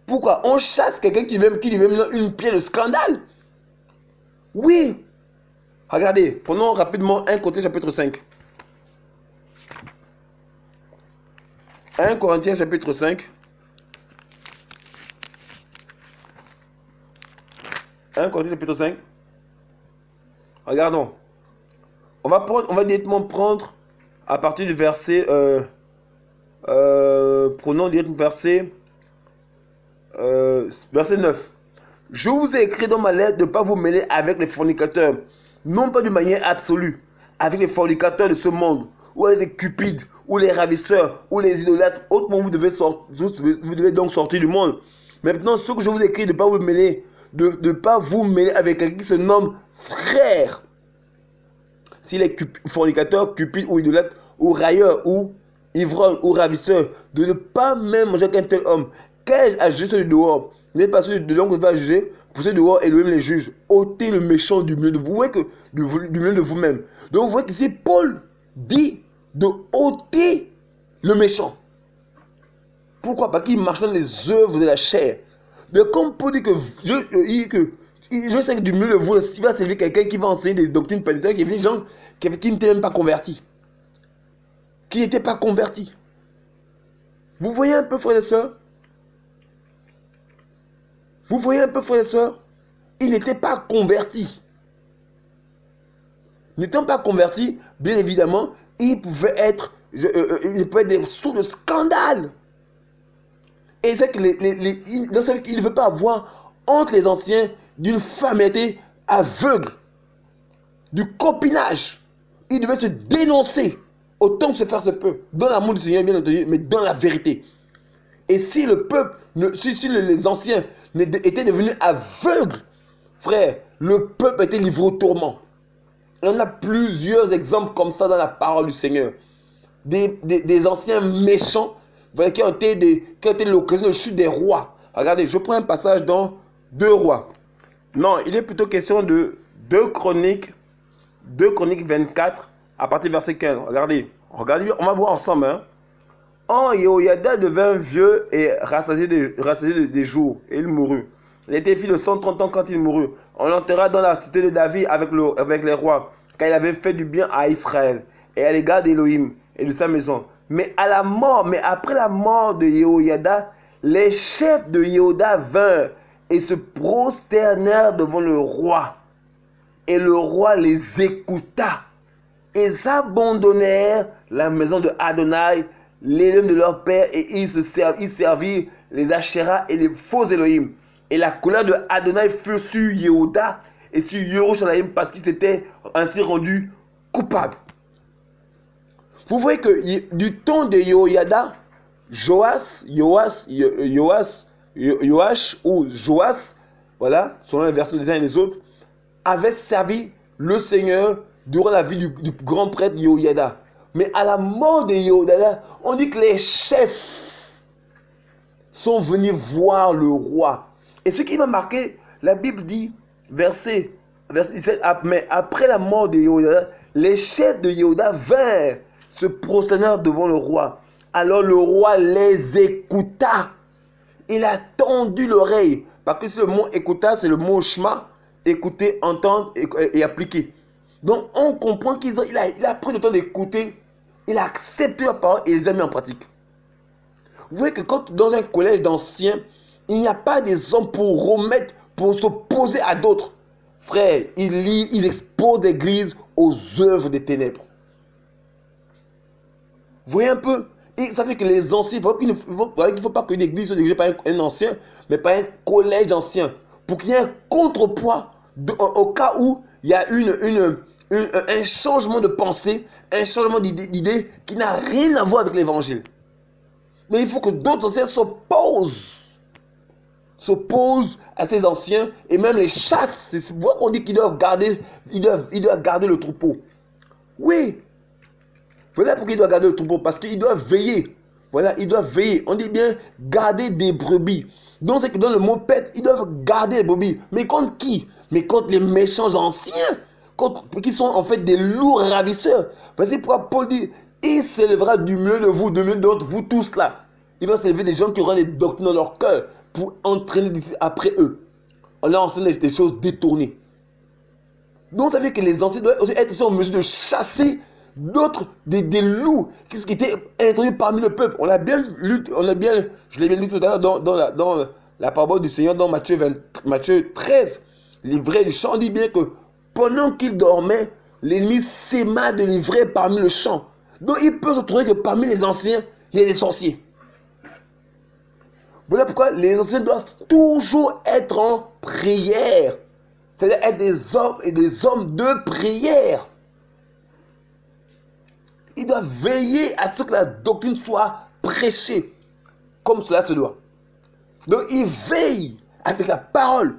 Pourquoi? On chasse quelqu'un qui lui met une pierre de scandale. Oui. Regardez, prenons rapidement 1 Corinthiens chapitre 5. 1 Corinthiens chapitre 5. 1 Corinthiens chapitre 5. Regardons. On va directement prendre à partir du verset... prenons directement verset 9. Je vous ai écrit dans ma lettre de ne pas vous mêler avec les fornicateurs, non pas de manière absolue, avec les fornicateurs de ce monde, ou avec les cupides, ou les ravisseurs, ou les idolâtres. Autrement, vous devez donc sortir du monde. Maintenant, ce que je vous ai écrit, de ne pas vous mêler, de pas vous mêler avec quelqu'un qui se nomme frère. S'il est fornicateur, cupide, ou idolâtre, ou railleur, ou ivrogne, ou ravisseur, de ne pas même manger avec un tel homme. Qu'ai-je à juger celui de dehors? N'est pas celui de l'homme que vous allez juger. Pour ceux de dehors, Elohim les juge. Ôtez le méchant du milieu de vous. Vous voyez que du milieu de vous-même. Donc vous voyez qu'ici, Paul dit de ôter le méchant. Pourquoi? Parce qu'il marche dans les œuvres de la chair. Donc comme Paul dit que je sais que du milieu de vous, il va servir quelqu'un qui va enseigner des doctrines pénitentiaires, qui est des gens qui n'étaient même pas convertis. Qui n'étaient pas convertis. Vous voyez un peu, frères et sœurs? Vous voyez un peu, frères et sœurs? Ils n'étaient pas convertis. N'étant pas convertis, bien évidemment, ils pouvaient être des sources de scandale. Et c'est que il ne veut pas avoir entre les anciens d'une familiarité aveugle, du copinage. Il devait se dénoncer autant que se faire se peut, dans l'amour du Seigneur, bien entendu, mais dans la vérité. Et si le peuple, si les anciens étaient devenus aveugles, frère, le peuple était livré au tourment. Il y en a plusieurs exemples comme ça dans la parole du Seigneur. Des anciens méchants, voilà, qui ont été l'occasion de chute des rois. Regardez, je prends un passage dans 2 Rois. Non, il est plutôt question de 2 Chroniques 24, à partir du verset 15. Regardez, on va voir ensemble. Hein. Oh, Yehoyada devint vieux et rassasié des jours, et il mourut. Il était fils de 130 ans quand il mourut. On l'enterra dans la cité de David avec les rois, car il avait fait du bien à Israël et à l'égard d'Élohim et de sa maison. Mais après la mort de Yehoyada, les chefs de Yehuda vinrent et se prosternèrent devant le roi. Et le roi les écouta. Ils abandonnèrent la maison de Adonai, l'Élohim de leur père, et ils servirent les Ashéras et les faux Elohim. Et la colère de Adonai fut sur Yehuda et sur Yerushalayim parce qu'ils s'étaient ainsi rendus coupables. Vous voyez que du temps de Yehoyada, Joas ou Joas, voilà, selon les versions des uns et des autres, avait servi le Seigneur durant la vie du grand prêtre Yehoyada. Mais à la mort de Yehoyada, on dit que les chefs sont venus voir le roi. Et ce qui m'a marqué, la Bible dit, verset 17, mais après la mort de Yehoyada, les chefs de Yehuda vinrent se prosterner devant le roi. Alors le roi les écouta. Il a tendu l'oreille. Parce que si le mot écouta, c'est le mot shma, écouter, entendre et appliquer. Donc on comprend qu'il a pris le temps d'écouter, il a accepté la parole et les a mis en pratique. Vous voyez que quand dans un collège d'anciens, il n'y a pas des hommes pour s'opposer à d'autres. Frère, ils exposent l'église aux œuvres des ténèbres. Vous voyez un peu? Et ça fait que les anciens, il ne faut pas que l'église soit dirigée par un ancien, mais par un collège d'anciens. Pour qu'il y ait un contrepoids au cas où il y a un changement de pensée, un changement d'idée qui n'a rien à voir avec l'évangile. Mais il faut que d'autres anciens s'opposent à ces anciens et même les chassent. C'est pour ça qu'on dit qu'ils doivent garder le troupeau. Oui. Voilà pourquoi ils doivent garder le troupeau, parce qu'ils doivent veiller. Voilà, ils doivent veiller. On dit bien garder des brebis. Donc c'est que dans le mot pète, ils doivent garder les brebis. Mais contre qui? Mais contre les méchants anciens, qui sont en fait des lourds ravisseurs. Voici pourquoi Paul dit, il s'élèvera du milieu de vous, du milieu d'entre vous tous là. Il va s'élever des gens qui auront des doctrines dans leur cœur pour entraîner après eux. On leur enseigne des choses détournées. Donc, ça veut dire que les anciens doivent aussi être en mesure de chasser d'autres, des loups qui étaient introduits parmi le peuple. On l'a bien lu, je l'ai bien dit tout à l'heure dans la parabole du Seigneur, dans Matthieu 13. L'ivraie du champ dit bien que pendant qu'il dormait, l'ennemi s'aima de l'ivraie parmi le champ. Donc, il peut se trouver que parmi les anciens, il y a des sorciers. Voilà pourquoi les anciens doivent toujours être en prière. C'est-à-dire être des hommes et des hommes de prière. Ils doivent veiller à ce que la doctrine soit prêchée comme cela se doit. Donc ils veillent avec la parole.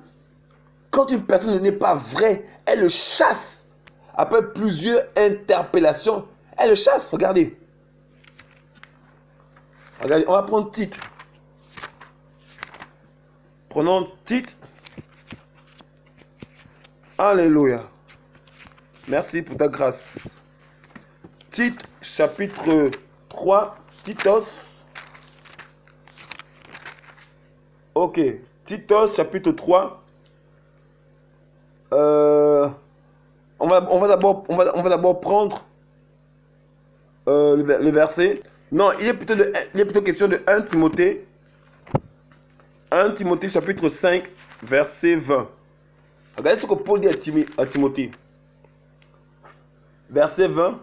Quand une personne n'est pas vraie, elle le chasse. Après plusieurs interpellations, elle le chasse. Regardez. Regardez, on va prendre Tite. Prenons Tite. Alléluia. Merci pour ta grâce. Tite, chapitre 3, Titos. Ok, Titos, chapitre 3. On va d'abord prendre le verset. Non, il est plutôt question de 1 Timothée. 1 Timothée, chapitre 5, verset 20. Regardez ce que Paul dit à Timothée. Verset 20.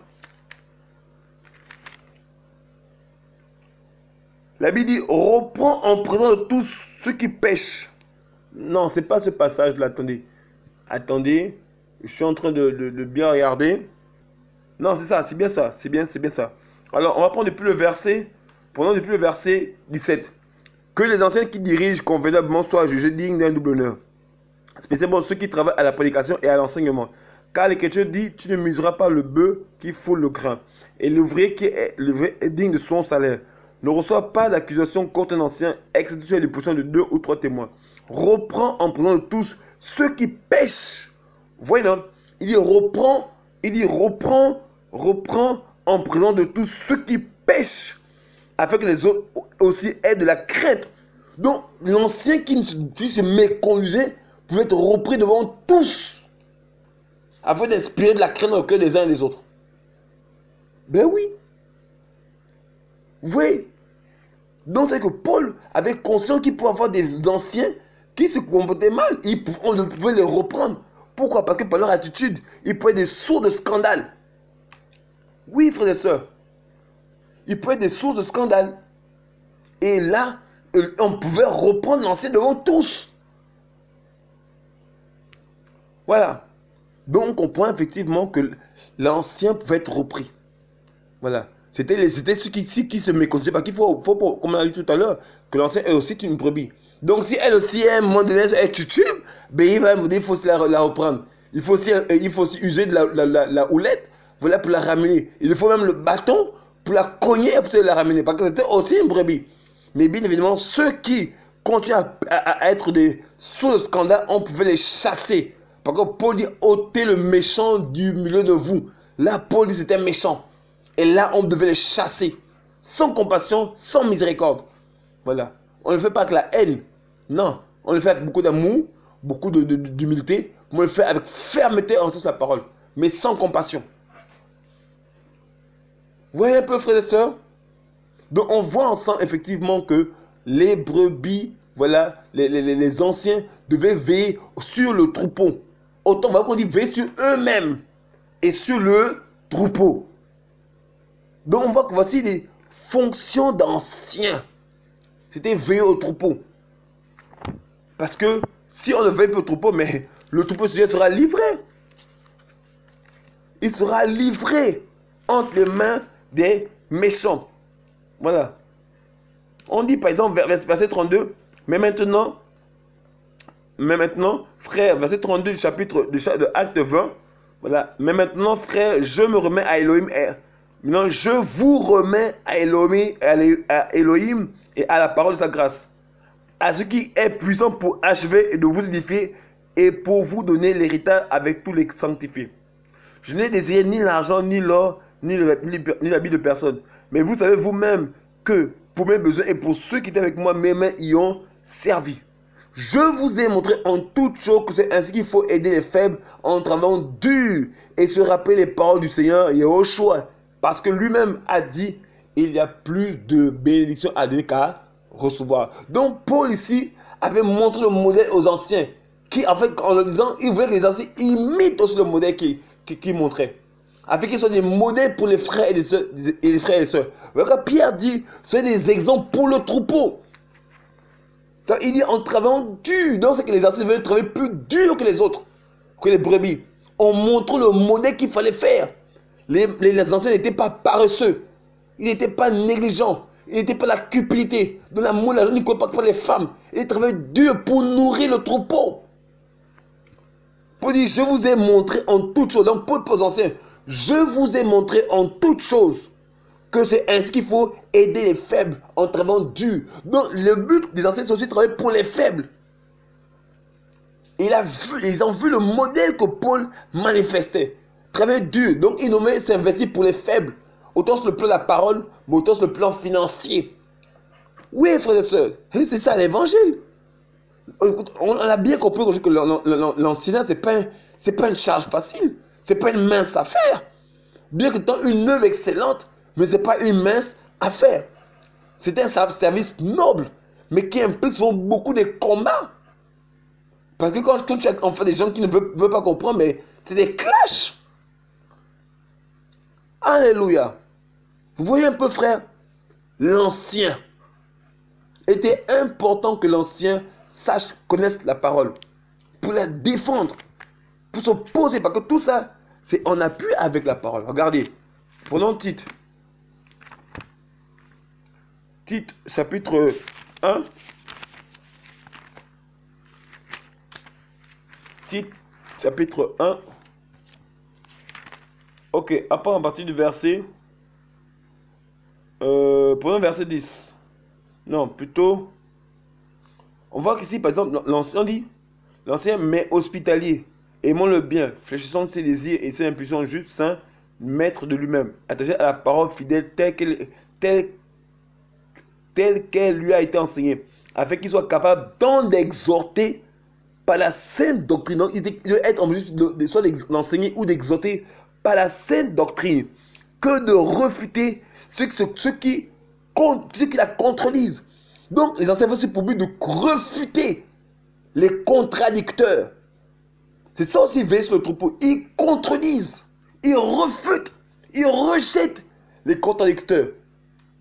La Bible dit, reprends en présence de tous ceux qui pêchent. Non, ce n'est pas ce passage-là, attendez. Attendez, je suis en train de bien regarder. Non, c'est ça, c'est bien ça, c'est bien ça. Alors, on va prendre depuis le verset 17. Que les anciens qui dirigent convenablement soient jugés dignes d'un double honneur. Spécialement ceux qui travaillent à la prédication et à l'enseignement. Car l'Écriture dit, tu ne museras pas le bœuf qui foule le grain. Et l'ouvrier qui est digne de son salaire. Ne reçoit pas d'accusation contre un ancien, excepté les positions de 2 ou 3 témoins. Reprends en présence de tous ceux qui pêchent. Voyez là, il dit reprends en présence de tous ceux qui pêchent, afin que les autres aussi aient de la crainte. Donc l'ancien qui se méconduisait pouvait être repris devant tous, afin d'inspirer de la crainte dans le cœur des uns et des autres. Ben oui. Vous voyez? Donc c'est que Paul avait conscience qu'il pouvait avoir des anciens qui se comportaient mal. On pouvait les reprendre. Pourquoi? Parce que par leur attitude, ils pouvaient être des sources de scandale. Oui, frères et sœurs. Ils pouvaient être des sources de scandale. Et là, on pouvait reprendre l'ancien devant tous. Voilà. Donc on comprend effectivement que l'ancien pouvait être repris. Voilà. C'était ceux qui se méconnaissaient. Parce qu'il faut, comme on l'a dit tout à l'heure, que l'ancien est aussi une brebis. Donc si elle aussi, à un moment donné, elle titube, ben il va me dire qu'il faut la reprendre. Il faut aussi user de la houlette, voilà, pour la ramener. Il faut même le bâton pour la cogner, il faut la ramener. Parce que c'était aussi une brebis. Mais bien évidemment, ceux qui continuent à être des sources de scandale, on pouvait les chasser. Parce que Paul dit, ôtez le méchant du milieu de vous. Là, Paul dit c'était méchant. Et là, on devait les chasser. Sans compassion, sans miséricorde. Voilà. On ne le fait pas avec la haine. Non. On le fait avec beaucoup d'amour, beaucoup d'humilité. On le fait avec fermeté en sens de la parole. Mais sans compassion. Vous voyez un peu, frères et sœurs? Donc, on voit ensemble, effectivement, que les brebis, voilà, les anciens devaient veiller sur le troupeau. Autant, voilà qu'on dit veiller sur eux-mêmes et sur le troupeau. Donc, on voit que voici les fonctions d'anciens. C'était veiller au troupeau. Parce que si on ne veille pas au troupeau, mais le troupeau sera livré. Il sera livré entre les mains des méchants. Voilà. On dit par exemple, verset 32, mais maintenant, frère, verset 32 du chapitre de Acte 20, voilà, mais maintenant, frère, je me remets à Elohim. Maintenant, je vous remets à Elohim et à la parole de sa grâce, à ce qui est puissant pour achever et de vous édifier et pour vous donner l'héritage avec tous les sanctifiés. Je n'ai désiré ni l'argent, ni l'or, ni l'habit de personne. Mais vous savez vous-même que pour mes besoins et pour ceux qui étaient avec moi, mes mains y ont servi. Je vous ai montré en toute chose que c'est ainsi qu'il faut aider les faibles en travaillant dur et se rappeler les paroles du Seigneur Yahushua. Parce que lui-même a dit, il y a plus de bénédictions à donner qu'à recevoir. Donc Paul ici avait montré le modèle aux anciens. Qui, en fait, en le disant, il voulait que les anciens imitent aussi le modèle qu'il montrait. Afin qu'ils soient des modèles pour les frères et les sœurs. Voilà, Pierre dit, soyez des exemples pour le troupeau. Donc, il dit en travaillant dur. Donc c'est que les anciens devaient travailler plus dur que les autres, que les brebis. On montre le modèle qu'il fallait faire. Les anciens n'étaient pas paresseux. Ils n'étaient pas négligents. Ils n'étaient pas la cupidité. Dans la moule, ils ne connaissaient pas les femmes. Ils travaillaient dur pour nourrir le troupeau. Paul dit, je vous ai montré en toutes choses. Donc Paul aux anciens, je vous ai montré en toutes choses que c'est ainsi qu'il faut aider les faibles en travaillant dur. Donc le but des anciens, c'est aussi de travailler pour les faibles. Ils ont vu le modèle que Paul manifestait. Travailler dur. Donc il nommait s'investir pour les faibles. Autant sur le plan de la parole, mais autant sur le plan financier. Oui, frères et sœurs, c'est ça l'évangile. On a bien compris que l'enseignement, ce n'est pas une charge facile. Ce n'est pas une mince affaire. Bien que c'est une œuvre excellente, mais ce n'est pas une mince affaire. C'est un service noble, mais qui implique souvent beaucoup de combats. Parce que quand tu as en fait des gens qui ne veulent pas comprendre, mais c'est des clashs. Alléluia. Vous voyez un peu, frère, l'ancien. Était important que l'ancien sache, connaisse la parole. Pour la défendre. Pour s'opposer. Parce que tout ça, c'est en appui avec la parole. Regardez. Prenons Tite. Tite, chapitre 1. Tite, chapitre 1. Ok, après à partir du verset... prenons verset 10. Non, plutôt... On voit qu'ici, par exemple, l'ancien dit... L'ancien, mais hospitalier, aimant le bien, fléchissant de ses désirs et ses impulsions justes, saint, maître de lui-même, attaché à la parole fidèle telle qu'elle lui a été enseignée, afin qu'il soit capable d'exhorter par la sainte doctrine. Donc, il doit être en mesure soit d'enseigner ou d'exhorter par la sainte doctrine, que de refuter ceux qui la contredisent. Donc, les anciens aussi pour but de refuter les contradicteurs. C'est ça aussi, veiller sur le troupeau. Ils contredisent, ils refutent, ils rejettent les contradicteurs.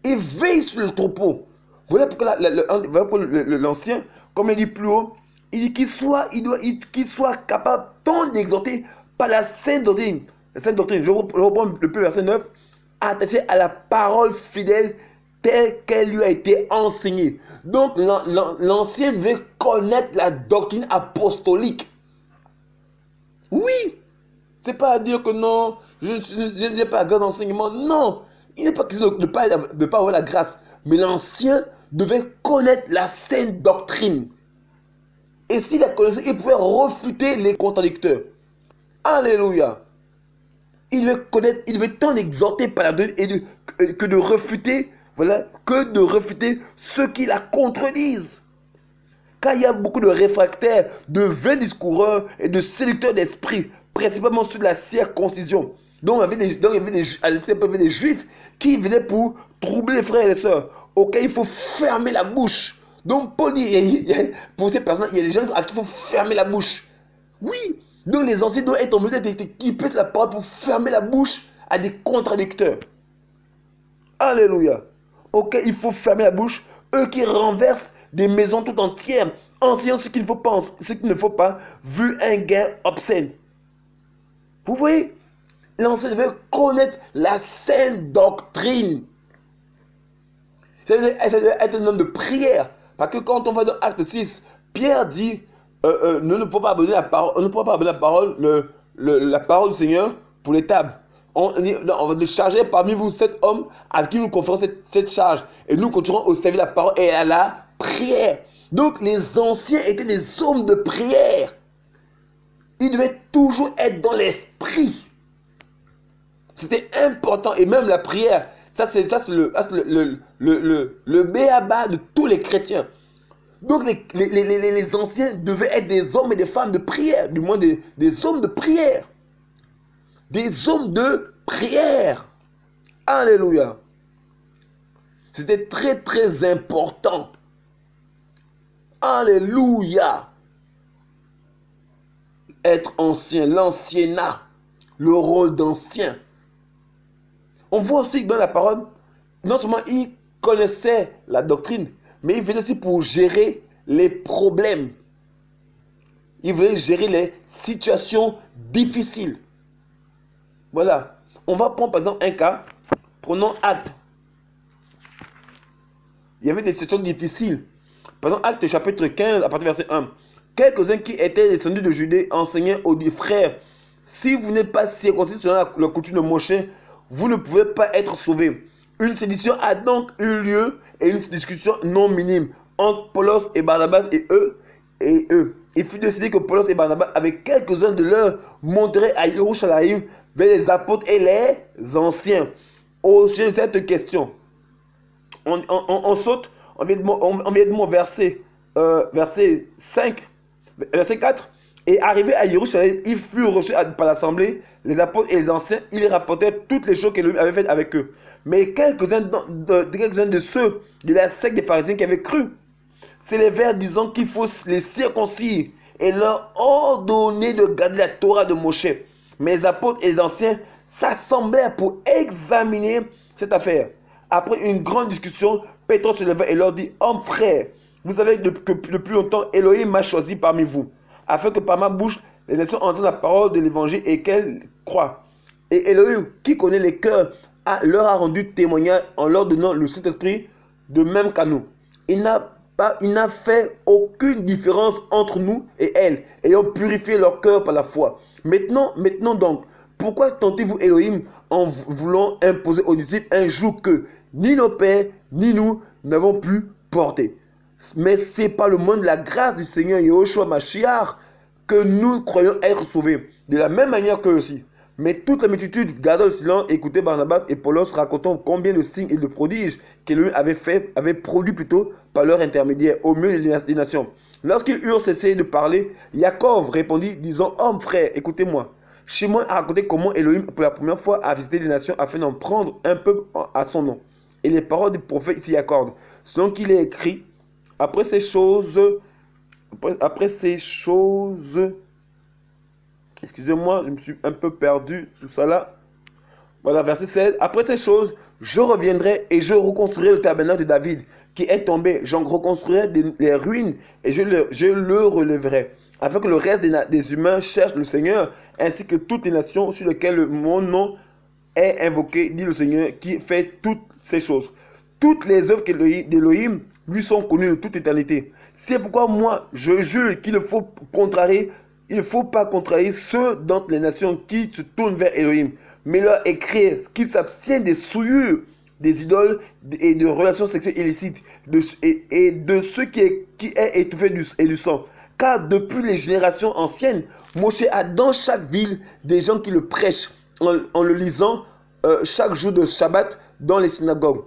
Ils veillent sur le troupeau. Voilà pourquoi l'ancien, comme il dit plus haut, il dit qu'il soit capable tant d'exhorter par la sainte doctrine. La sainte doctrine, je reprends le verset 9, attaché à la parole fidèle telle qu'elle lui a été enseignée. Donc l'ancien devait connaître la doctrine apostolique. Oui, c'est pas à dire que non, je n'ai pas la grâce d'enseignement. Non, il n'est pas question de ne pas avoir la grâce. Mais l'ancien devait connaître la sainte doctrine. Et s'il la connaissait, il pouvait refuter les contradicteurs. Alléluia. Il devait connaître, il devait tant exhorter par la doctrine que de refuter, voilà, que de refuter ceux qui la contredisent. Car il y a beaucoup de réfractaires, de vains discoureurs et de séducteurs d'esprit, principalement sur la circoncision. Donc il y avait des juifs qui venaient pour troubler les frères et les sœurs, auxquels il faut fermer la bouche. Donc Paul dit, pour ces personnes, il y a des gens à qui il faut fermer la bouche. Oui, donc les anciens doivent être en mesure d'équiper la parole pour fermer la bouche à des contradicteurs. Alléluia. Auxquels il faut fermer la bouche, eux qui renversent des maisons tout entières, enseignant ce qu'il ne faut pas, vu un gain obscène. Vous voyez, l'ancien devait connaître la sainte doctrine. Ça devait être un homme de prière. Parce que quand on va dans Acte 6, Pierre dit, nous ne pouvons pas abandonner la parole, la parole du Seigneur pour les tables. On va charger parmi vous 7 hommes à qui nous conférons cette charge. Et nous continuerons au service de la parole et à la prière. Donc les anciens étaient des hommes de prière. Ils devaient toujours être dans l'esprit. C'était important. Et même la prière, ça c'est le béaba de tous les chrétiens. Donc les anciens devaient être des hommes et des femmes de prière, du moins des hommes de prière. Des hommes de prière. Alléluia. C'était très très important. Alléluia. Être ancien, l'anciennat, le rôle d'ancien. On voit aussi que dans la parole, non seulement ils connaissaient la doctrine, mais ils venaient aussi pour gérer les problèmes. Ils venaient gérer les situations difficiles. Voilà. On va prendre par exemple un cas. Prenons Actes. Il y avait des situations difficiles. Par exemple, Actes chapitre 15, à partir du verset 1. Quelques-uns qui étaient descendus de Judée enseignaient aux frères, si vous n'êtes pas circoncis selon la coutume de Moïse, vous ne pouvez pas être sauvés. Une sédition a donc eu lieu et une discussion non minime entre Paulos et Barnabas et eux. Il fut décidé que Paulos et Barnabas, avec quelques-uns de leurs, monteraient à Yerushalayim vers les apôtres et les anciens au sujet de cette question. On saute, on vient de mon verset 5, verset 4. Et arrivé à Yerushalayim, ils furent reçus par l'assemblée, les apôtres et les anciens. Ils rapportaient toutes les choses qu'Élohim avait faites avec eux. Mais quelques-uns de ceux de la secte des pharisiens qui avaient cru s'élevèrent disant qu'il faut les circoncire et leur ordonner de garder la Torah de Moïse. Mais les apôtres et les anciens s'assemblèrent pour examiner cette affaire. Après une grande discussion, Pétrus se leva et leur dit, « Hommes frères, vous savez que depuis longtemps, Élohim m'a choisi parmi vous, afin que par ma bouche, les nations entendent la parole de l'évangile et qu'elles croient. Et Élohim, qui connaît les cœurs, leur a rendu témoignage en leur donnant le Saint-Esprit, de même qu'à nous. Il n'a fait aucune différence entre nous et elles, ayant purifié leur cœur par la foi. Maintenant donc, pourquoi tentez-vous Élohim en voulant imposer aux disciples un joug que ni nos pères, ni nous n'avons pu porter? Mais c'est par le moyen de la grâce du Seigneur Yehoshua Mashiach que nous croyons être sauvés, de la même manière qu'eux aussi. Mais toute la multitude garda le silence, écoutait Barnabas et Paulos racontant combien de signes et de prodiges qu'Élohim avait produit plutôt par leur intermédiaire au milieu des nations. Lorsqu'ils eurent cessé de parler, Jacob répondit, disant, « Hommes, frères, écoutez-moi. Shimon a raconté comment Élohim, pour la première fois, a visité les nations afin d'en prendre un peuple à son nom. Et les paroles des prophètes s'y accordent. Selon qu'il est écrit, après ces choses, excusez-moi, je me suis un peu perdu, tout ça là. Voilà, verset 16. Après ces choses, je reviendrai et je reconstruirai le tabernacle de David qui est tombé. J'en reconstruirai les ruines et je le relèverai. Afin que le reste des humains cherchent le Seigneur, ainsi que toutes les nations sur lesquelles mon nom est invoqué, dit le Seigneur, qui fait toutes ces choses. Toutes les œuvres d'Élohim lui sont connues de toute éternité. C'est pourquoi moi, je jure qu'il ne faut pas contrarier ceux d'entre les nations qui se tournent vers Élohim, mais leur écrire qu'ils s'abstiennent des souillures, des idoles et de relations sexuelles illicites, et de ce qui est étouffé et du sang. Car depuis les générations anciennes, Moshe a dans chaque ville des gens qui le prêchent en le lisant chaque jour de Shabbat dans les synagogues.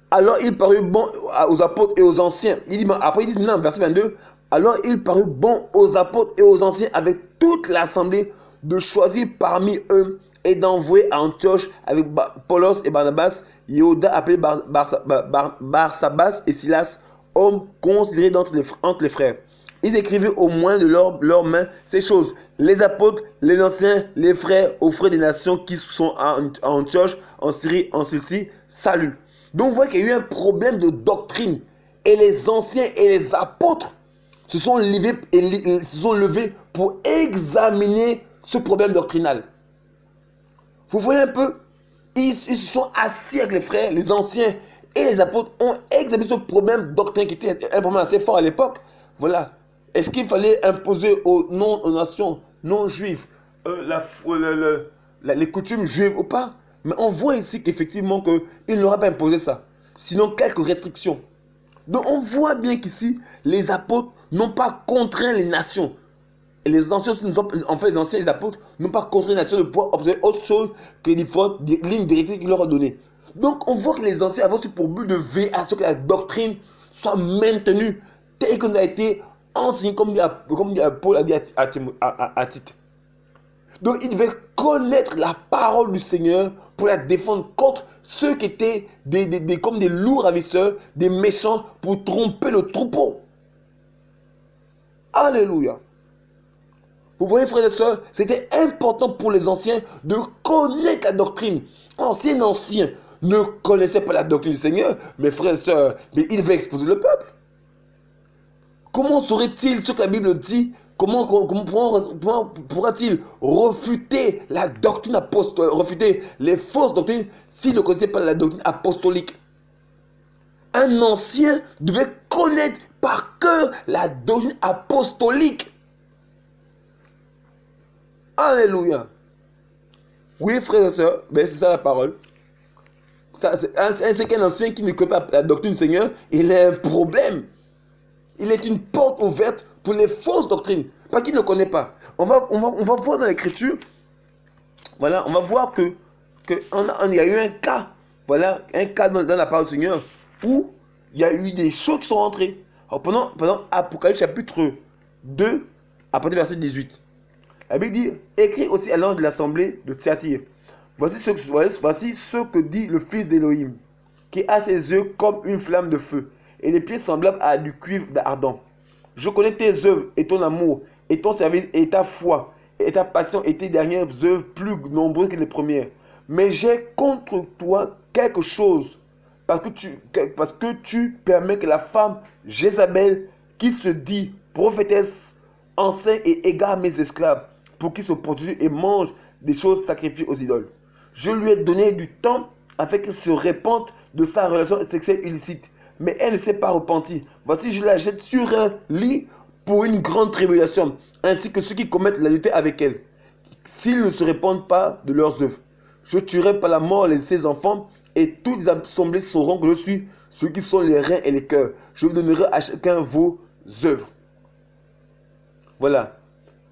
Alors il parut bon aux apôtres et aux anciens. Après il dit maintenant, verset 22, alors il parut bon aux apôtres et aux anciens avec toute l'assemblée de choisir parmi eux et d'envoyer à Antioche avec Paulos et Barnabas, Yehuda appelé Barsabas et Silas, hommes considérés entre les frères. Ils écrivaient au moins de leurs mains ces choses. Les apôtres, les anciens, les frères, aux frères des nations qui sont à Antioche, en Syrie, en Cilicie, salut. Donc vous voyez qu'il y a eu un problème de doctrine. Et les anciens et les apôtres se sont levés pour examiner ce problème doctrinal. Vous voyez un peu, ils se sont assis avec les frères, les anciens et les apôtres ont examiné ce problème doctrinal qui était un problème assez fort à l'époque. Voilà. Est-ce qu'il fallait imposer aux nations non juives les coutumes juives ou pas? Mais on voit ici qu'effectivement qu'il n'aura pas imposé ça. Sinon quelques restrictions. Donc on voit bien qu'ici, les apôtres n'ont pas contraint les nations. les anciens, en fait, les anciens, les apôtres, n'ont pas contraint les nations de pouvoir observer autre chose que les différentes lignes directrices qu'il leur a données. Donc, on voit que les anciens avaient aussi pour but de veiller à ce que la doctrine soit maintenue telle qu'on a été enseigné, comme Paul a dit à Tite. Donc, ils devaient connaître la parole du Seigneur pour la défendre contre ceux qui étaient comme des loups ravisseurs, des méchants pour tromper le troupeau. Alléluia. Vous voyez, frères et sœurs, c'était important pour les anciens de connaître la doctrine. Anciens ne connaissaient pas la doctrine du Seigneur, mais frères et sœurs, mais ils devaient exposer le peuple. Comment saurait-il ce que la Bible dit? Comment pourra-t-il refuter la doctrine apostolique, refuter les fausses doctrines s'il ne connaissait pas la doctrine apostolique? Un ancien devait connaître par cœur la doctrine apostolique. Alléluia. Oui, frères et sœurs, ben c'est ça la parole. C'est qu'un ancien qui ne connaît pas la doctrine du Seigneur, il a un problème. Il est une porte ouverte pour les fausses doctrines, parce qu'il ne connaît pas. On va voir dans l'Écriture, voilà, on va voir qu'il y a eu un cas, voilà, un cas dans la parole du Seigneur, où il y a eu des choses qui sont rentrées. Alors, pendant Apocalypse chapitre 2, à partir du verset 18. La Bible dit, écrit aussi à l'ange de l'assemblée de Thyatire. Voici ce que dit le fils d'Élohim, qui a ses yeux comme une flamme de feu, et les pieds semblables à du cuivre ardent. Je connais tes œuvres et ton amour, et ton service, et ta foi, et ta passion, et tes dernières œuvres plus nombreuses que les premières. Mais j'ai contre toi quelque chose, parce que tu permets que la femme Jézabel, qui se dit prophétesse, enseigne et égare mes esclaves, pour qu'ils se prostituent et mangent des choses sacrifiées aux idoles. Je lui ai donné du temps afin qu'elle se répande de sa relation sexuelle illicite, mais elle ne s'est pas repentie. Voici, je la jette sur un lit pour une grande tribulation, ainsi que ceux qui commettent l'adultère avec elle, s'ils ne se répandent pas de leurs œuvres. Je tuerai par la mort ses enfants, et toutes les assemblées sauront que je suis ceux qui sont les reins et les cœurs. Je vous donnerai à chacun vos œuvres. Voilà.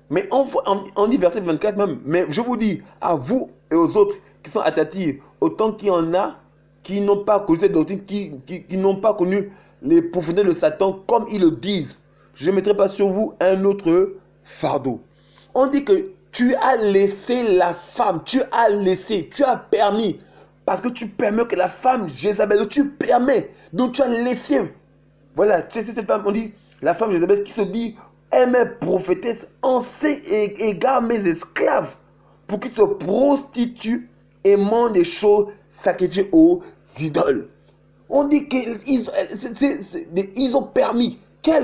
Mais on dit verset 24 même, mais je vous dis, à vous et aux autres qui sont à Thyatire, autant qu'il y en a qui n'ont pas connu cette doctrine, qui n'ont pas connu les profondeurs de Satan, comme ils le disent, je ne mettrai pas sur vous un autre fardeau. On dit que tu as laissé la femme, tu as permis, parce que tu permets que la femme Jézabel, tu permets, donc tu as laissé, voilà, tu sais cette femme, on dit, la femme Jézabel qui se dit, elle est prophétesse, enseigne et égare mes esclaves, pour qu'ils se prostituent et mangent des choses sacrifiées aux idoles. On dit qu'ils ont permis. Qui a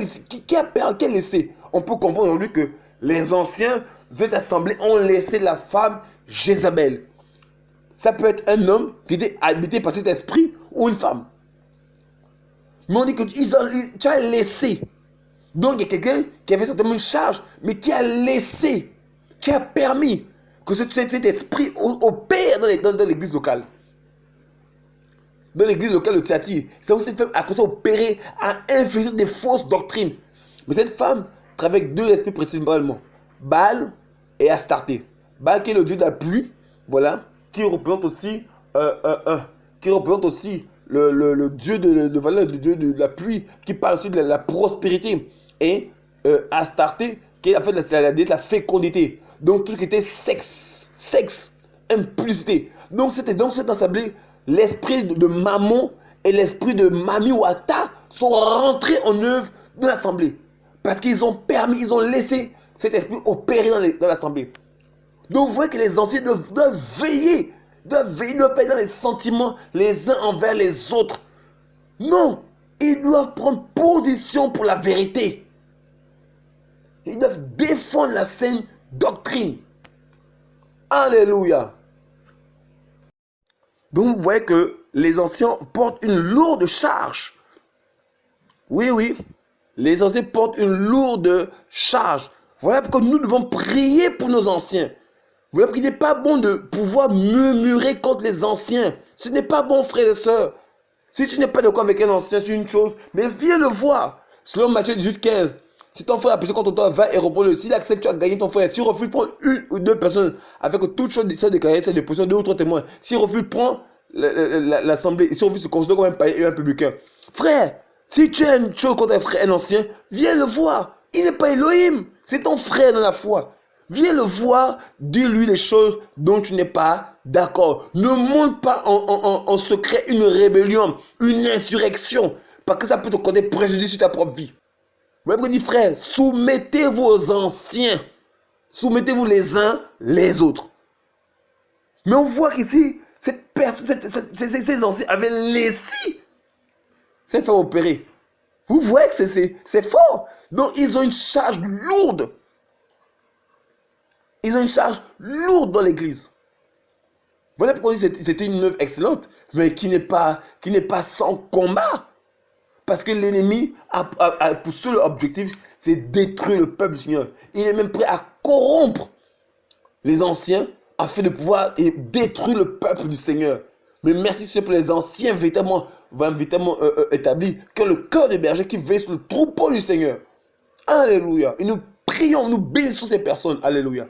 laissé? On peut comprendre aujourd'hui que les anciens, cette assemblée ont laissé la femme Jézabel. Ça peut être un homme qui était habité par cet esprit ou une femme. Mais on dit que tu as laissé. Donc il y a quelqu'un qui avait certainement une charge, mais qui a laissé, qui a permis que cet esprit opère dans l'église locale. Dans l'église locale de Thyatire, c'est où cette femme a commencé à opérer, à infiltrer des fausses doctrines. Mais cette femme travaille avec deux esprits principalement, Baal et Astarté. Baal qui est le dieu de la pluie, voilà, qui représente aussi, le dieu le dieu de la pluie, qui parle aussi de la prospérité. Et Astarté, qui est en fait la déesse de la fécondité. Donc tout ce qui était sexe, impudicité. Donc cette assemblée, l'esprit de Mammon et l'esprit de Mamiwata sont rentrés en œuvre dans l'assemblée. Parce qu'ils ont permis, ils ont laissé cet esprit opérer dans l'assemblée. Donc vous voyez que les anciens doivent veiller, doivent pas être dans les sentiments les uns envers les autres. Non, ils doivent prendre position pour la vérité. Ils doivent défendre la saine doctrine. Alléluia. Donc vous voyez que les anciens portent une lourde charge. Oui. Les anciens portent une lourde charge. Voilà pourquoi nous devons prier pour nos anciens. Voilà pourquoi il n'est pas bon de pouvoir murmurer contre les anciens. Ce n'est pas bon, frères et sœurs. Si tu n'es pas d'accord avec un ancien sur une chose, mais viens le voir. Selon Matthieu 18, 15. Si ton frère a péché contre toi, va et reprends-le. S'il accepte, tu as gagné ton frère. S'il refuse, prends une ou deux personnes avec toutes choses déclarées, c'est de position, deux ou trois témoins. S'il refuse, prends l'assemblée. S'il refuse, se considère comme un païen et un publicain. Frère, si tu as une chose contre un frère, un ancien, viens le voir. Il n'est pas Elohim. C'est ton frère dans la foi. Viens le voir, dis-lui les choses dont tu n'es pas d'accord. Ne monte pas en secret une rébellion, une insurrection, parce que ça peut te causer préjudice sur ta propre vie. Vous avez dit, frère, soumettez-vous aux anciens. Soumettez-vous les uns les autres. Mais on voit qu'ici, ces anciens avaient laissé cette femme opérer. Vous voyez que c'est fort. Donc, ils ont une charge lourde. Ils ont une charge lourde dans l'église. Voilà pourquoi c'était une œuvre excellente, mais qui n'est pas sans combat. Parce que l'ennemi a pour seul objectif, c'est détruire le peuple du Seigneur. Il est même prêt à corrompre les anciens afin de pouvoir détruire le peuple du Seigneur. Mais merci Seigneur pour les anciens véritablement établis, qui ont le cœur des bergers qui veillent sur le troupeau du Seigneur. Alléluia. Et nous prions, nous bénissons ces personnes. Alléluia.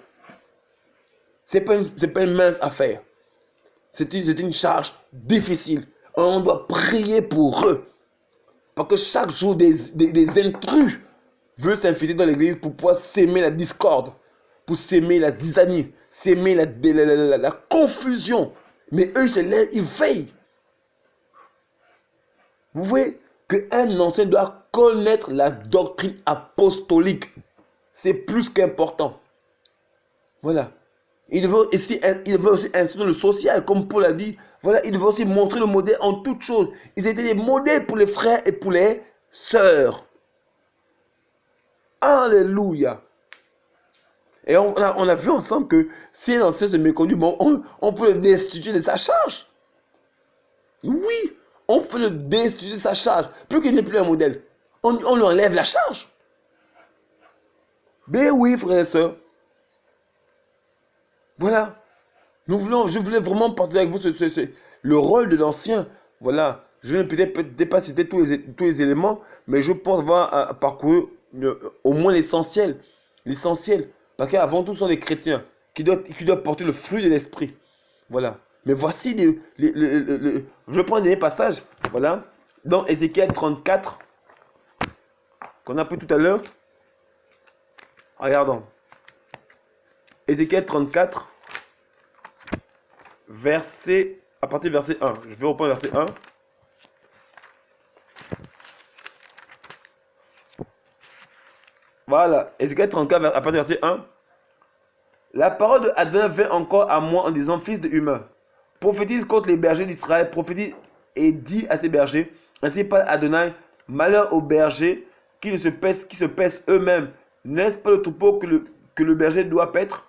Ce n'est pas une mince affaire. C'est une charge difficile. On doit prier pour eux. Parce que chaque jour, des intrus veulent s'infiltrer dans l'église pour pouvoir s'aimer la discorde, pour s'aimer la zizanie, s'aimer la confusion. Mais eux, ils veillent. Vous voyez qu'un ancien doit connaître la doctrine apostolique. C'est plus qu'important. Voilà. Il veut aussi instruire le social, comme Paul a dit. Voilà, il veut aussi montrer le modèle en toutes choses. Ils étaient des modèles pour les frères et pour les sœurs. Alléluia. Et on a vu ensemble que si un ancien se méconduit, bon, on peut le destituer de sa charge. Oui, on peut le destituer de sa charge. Plus qu'il n'est plus un modèle. On lui enlève la charge. Ben oui, frères et sœurs. Voilà. Je voulais vraiment partager avec vous le rôle de l'ancien. Voilà. Je ne peux peut-être pas citer tous les éléments, mais je pense avoir parcouru au moins l'essentiel. L'essentiel. Parce qu'avant tout, ce sont les chrétiens qui doivent porter le fruit de l'esprit. Voilà. Mais voici, je prends des passages. Voilà. Dans Ézéchiel 34, qu'on a pris tout à l'heure. Regardons. Ézéchiel 34, à partir du verset 1. Je vais reprendre le verset 1. Voilà, Ézéchiel 34, à partir du verset 1. La parole de Adonai vint encore à moi en disant, fils de humain, prophétise contre les bergers d'Israël, prophétise et dis à ces bergers, ainsi parle Adonai, malheur aux bergers qui se paissent eux-mêmes. N'est-ce pas le troupeau que le berger doit paître?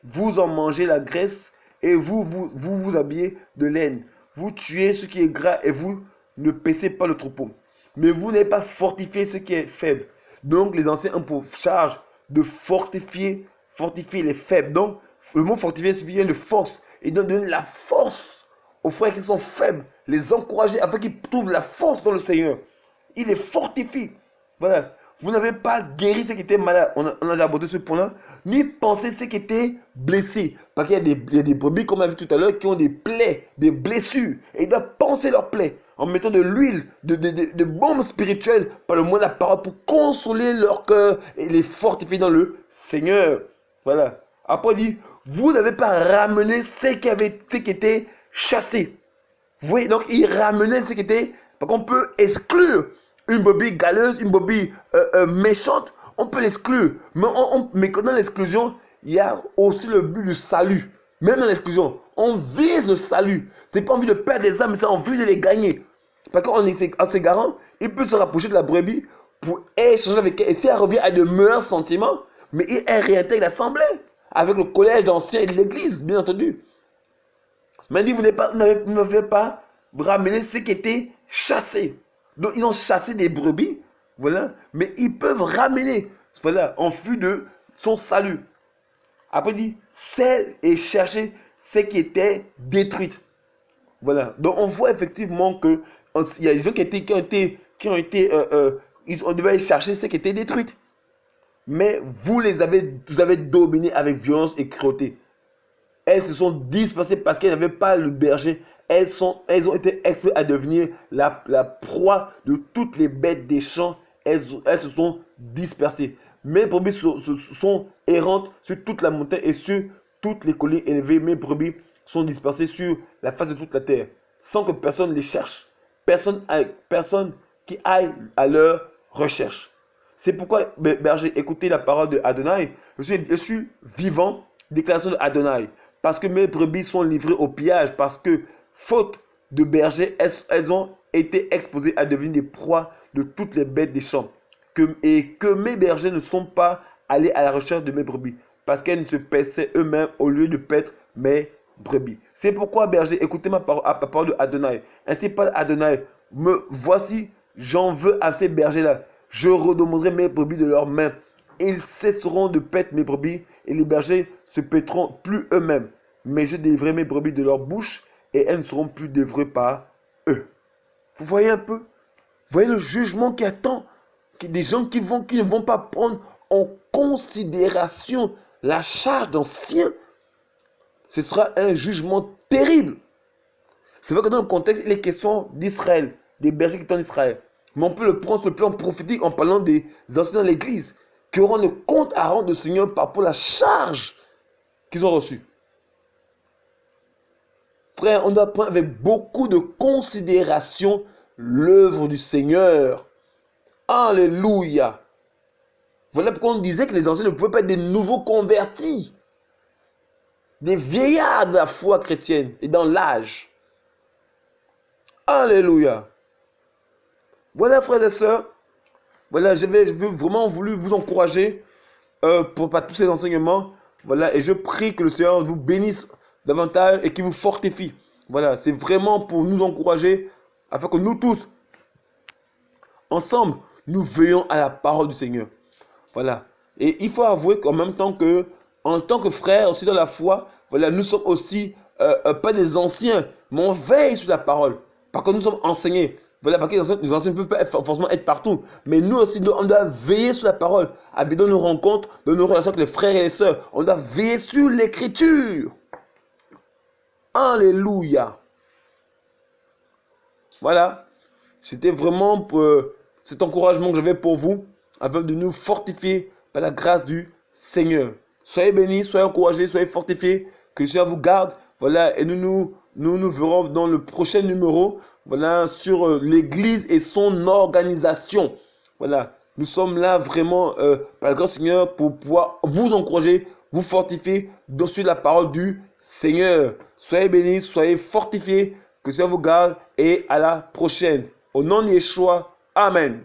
Vous en mangez la graisse et vous habillez de laine. Vous tuez ce qui est gras et vous ne paissez pas le troupeau. Mais vous n'avez pas fortifié ce qui est faible. Donc les anciens ont pour charge de fortifier les faibles. Donc le mot fortifier vient de force. Et donc donner la force aux frères qui sont faibles. Les encourager afin qu'ils trouvent la force dans le Seigneur. Il les fortifie. Voilà. Vous n'avez pas guéri ceux qui étaient malades. On a abordé ce point-là. Ni pensé ceux qui étaient blessés. Parce qu'il y a des brebis, comme on a vu tout à l'heure, qui ont des plaies, des blessures. Et ils doivent penser leurs plaies. En mettant de l'huile, de bombes spirituelles, par le moyen de la parole, pour consoler leur cœur et les fortifier dans le Seigneur. Voilà. Après, il dit, vous n'avez pas ramené ceux qui étaient chassés. Vous voyez, donc il ramenait ceux qui étaient... Parce qu'on peut exclure une brebis galeuse, une brebis méchante, on peut l'exclure. Mais dans l'exclusion, il y a aussi le but du salut. Même dans l'exclusion, on vise le salut. Ce n'est pas envie de perdre des âmes, mais c'est envie de les gagner. Parce qu'en s'égarant, il peut se rapprocher de la brebis pour échanger avec elle. Et si elle revient à de meilleurs sentiments, mais elle réintègre l'assemblée avec le collège d'anciens et de l'église, bien entendu. Mais il dit, vous n'avez pas ramené ceux qui étaient chassés. Donc, ils ont chassé des brebis, voilà, mais ils peuvent ramener, voilà, en vue de son salut. Après, il dit, celles et chercher celles qui étaient détruites. Voilà, donc on voit effectivement que il y a des gens on devait aller chercher celles qui étaient détruites. mais vous avez dominé avec violence et cruauté. Elles se sont dispersées parce qu'elles n'avaient pas le berger. Elles ont été exposées à devenir la proie de toutes les bêtes des champs. Elles se sont dispersées. Mes brebis sont errantes sur toute la montagne et sur toutes les collines élevées. Mes brebis sont dispersées sur la face de toute la terre, sans que personne les cherche. Personne qui aille à leur recherche. C'est pourquoi, berger, écoutez la parole de Adonai. Je suis vivant, déclaration de Adonai. Parce que mes brebis sont livrées au pillage. Parce que, faute de berger, elles ont été exposées à devenir des proies de toutes les bêtes des champs. Et que mes bergers ne sont pas allés à la recherche de mes brebis. Parce qu'elles ne se paissaient eux-mêmes au lieu de paître mes brebis. C'est pourquoi, berger, écoutez la parole de Adonai. Ainsi parle Adonai. Voici, j'en veux à ces bergers-là. Je redemanderai mes brebis de leurs mains. Ils cesseront de paître mes brebis et les bergers se paîtront plus eux-mêmes. Mais je délivrerai mes brebis de leur bouche et elles ne seront plus dévorées par eux. Vous voyez un peu? Vous voyez le jugement qui attend? Des gens qui ne vont pas prendre en considération la charge d'anciens. Ce sera un jugement terrible. C'est vrai que dans le contexte, il est question d'Israël, des bergers qui sont en Israël. Mais on peut le prendre sur le plan prophétique en parlant des anciens dans l'église qui auront le compte à rendre au Seigneur par rapport à la charge qu'ils ont reçue. Frère, on doit prendre avec beaucoup de considération l'œuvre du Seigneur. Alléluia. Voilà pourquoi on disait que les anciens ne pouvaient pas être des nouveaux convertis. Des vieillards de la foi chrétienne et dans l'âge. Alléluia. Voilà, frères et sœurs. Voilà, je veux vraiment voulu vous encourager par tous ces enseignements. Voilà, et je prie que le Seigneur vous bénisse davantage et qu'il vous fortifie. Voilà, c'est vraiment pour nous encourager afin que nous tous, ensemble, nous veillons à la parole du Seigneur. Voilà. Et il faut avouer qu'en même temps que, en tant que frères aussi dans la foi, voilà, nous sommes aussi pas des anciens, mais on veille sur la parole. Parce que nous sommes enseignés. Voilà, parce que les anciens ne peuvent pas forcément être partout. Mais nous aussi, on doit veiller sur la parole. Dans nos rencontres, dans nos relations avec les frères et les sœurs. On doit veiller sur l'écriture. Alléluia. Voilà. C'était vraiment cet encouragement que j'avais pour vous, afin de nous fortifier par la grâce du Seigneur. Soyez bénis, soyez encouragés, soyez fortifiés. Que le Seigneur vous garde. Voilà, et nous verrons dans le prochain numéro, voilà, sur l'église et son organisation. Voilà, nous sommes là vraiment, par la grâce du Seigneur, pour pouvoir vous encourager, vous fortifier sur la parole du Seigneur. Soyez bénis, soyez fortifiés, que le Seigneur vous garde et à la prochaine. Au nom de Yeshua, Amen.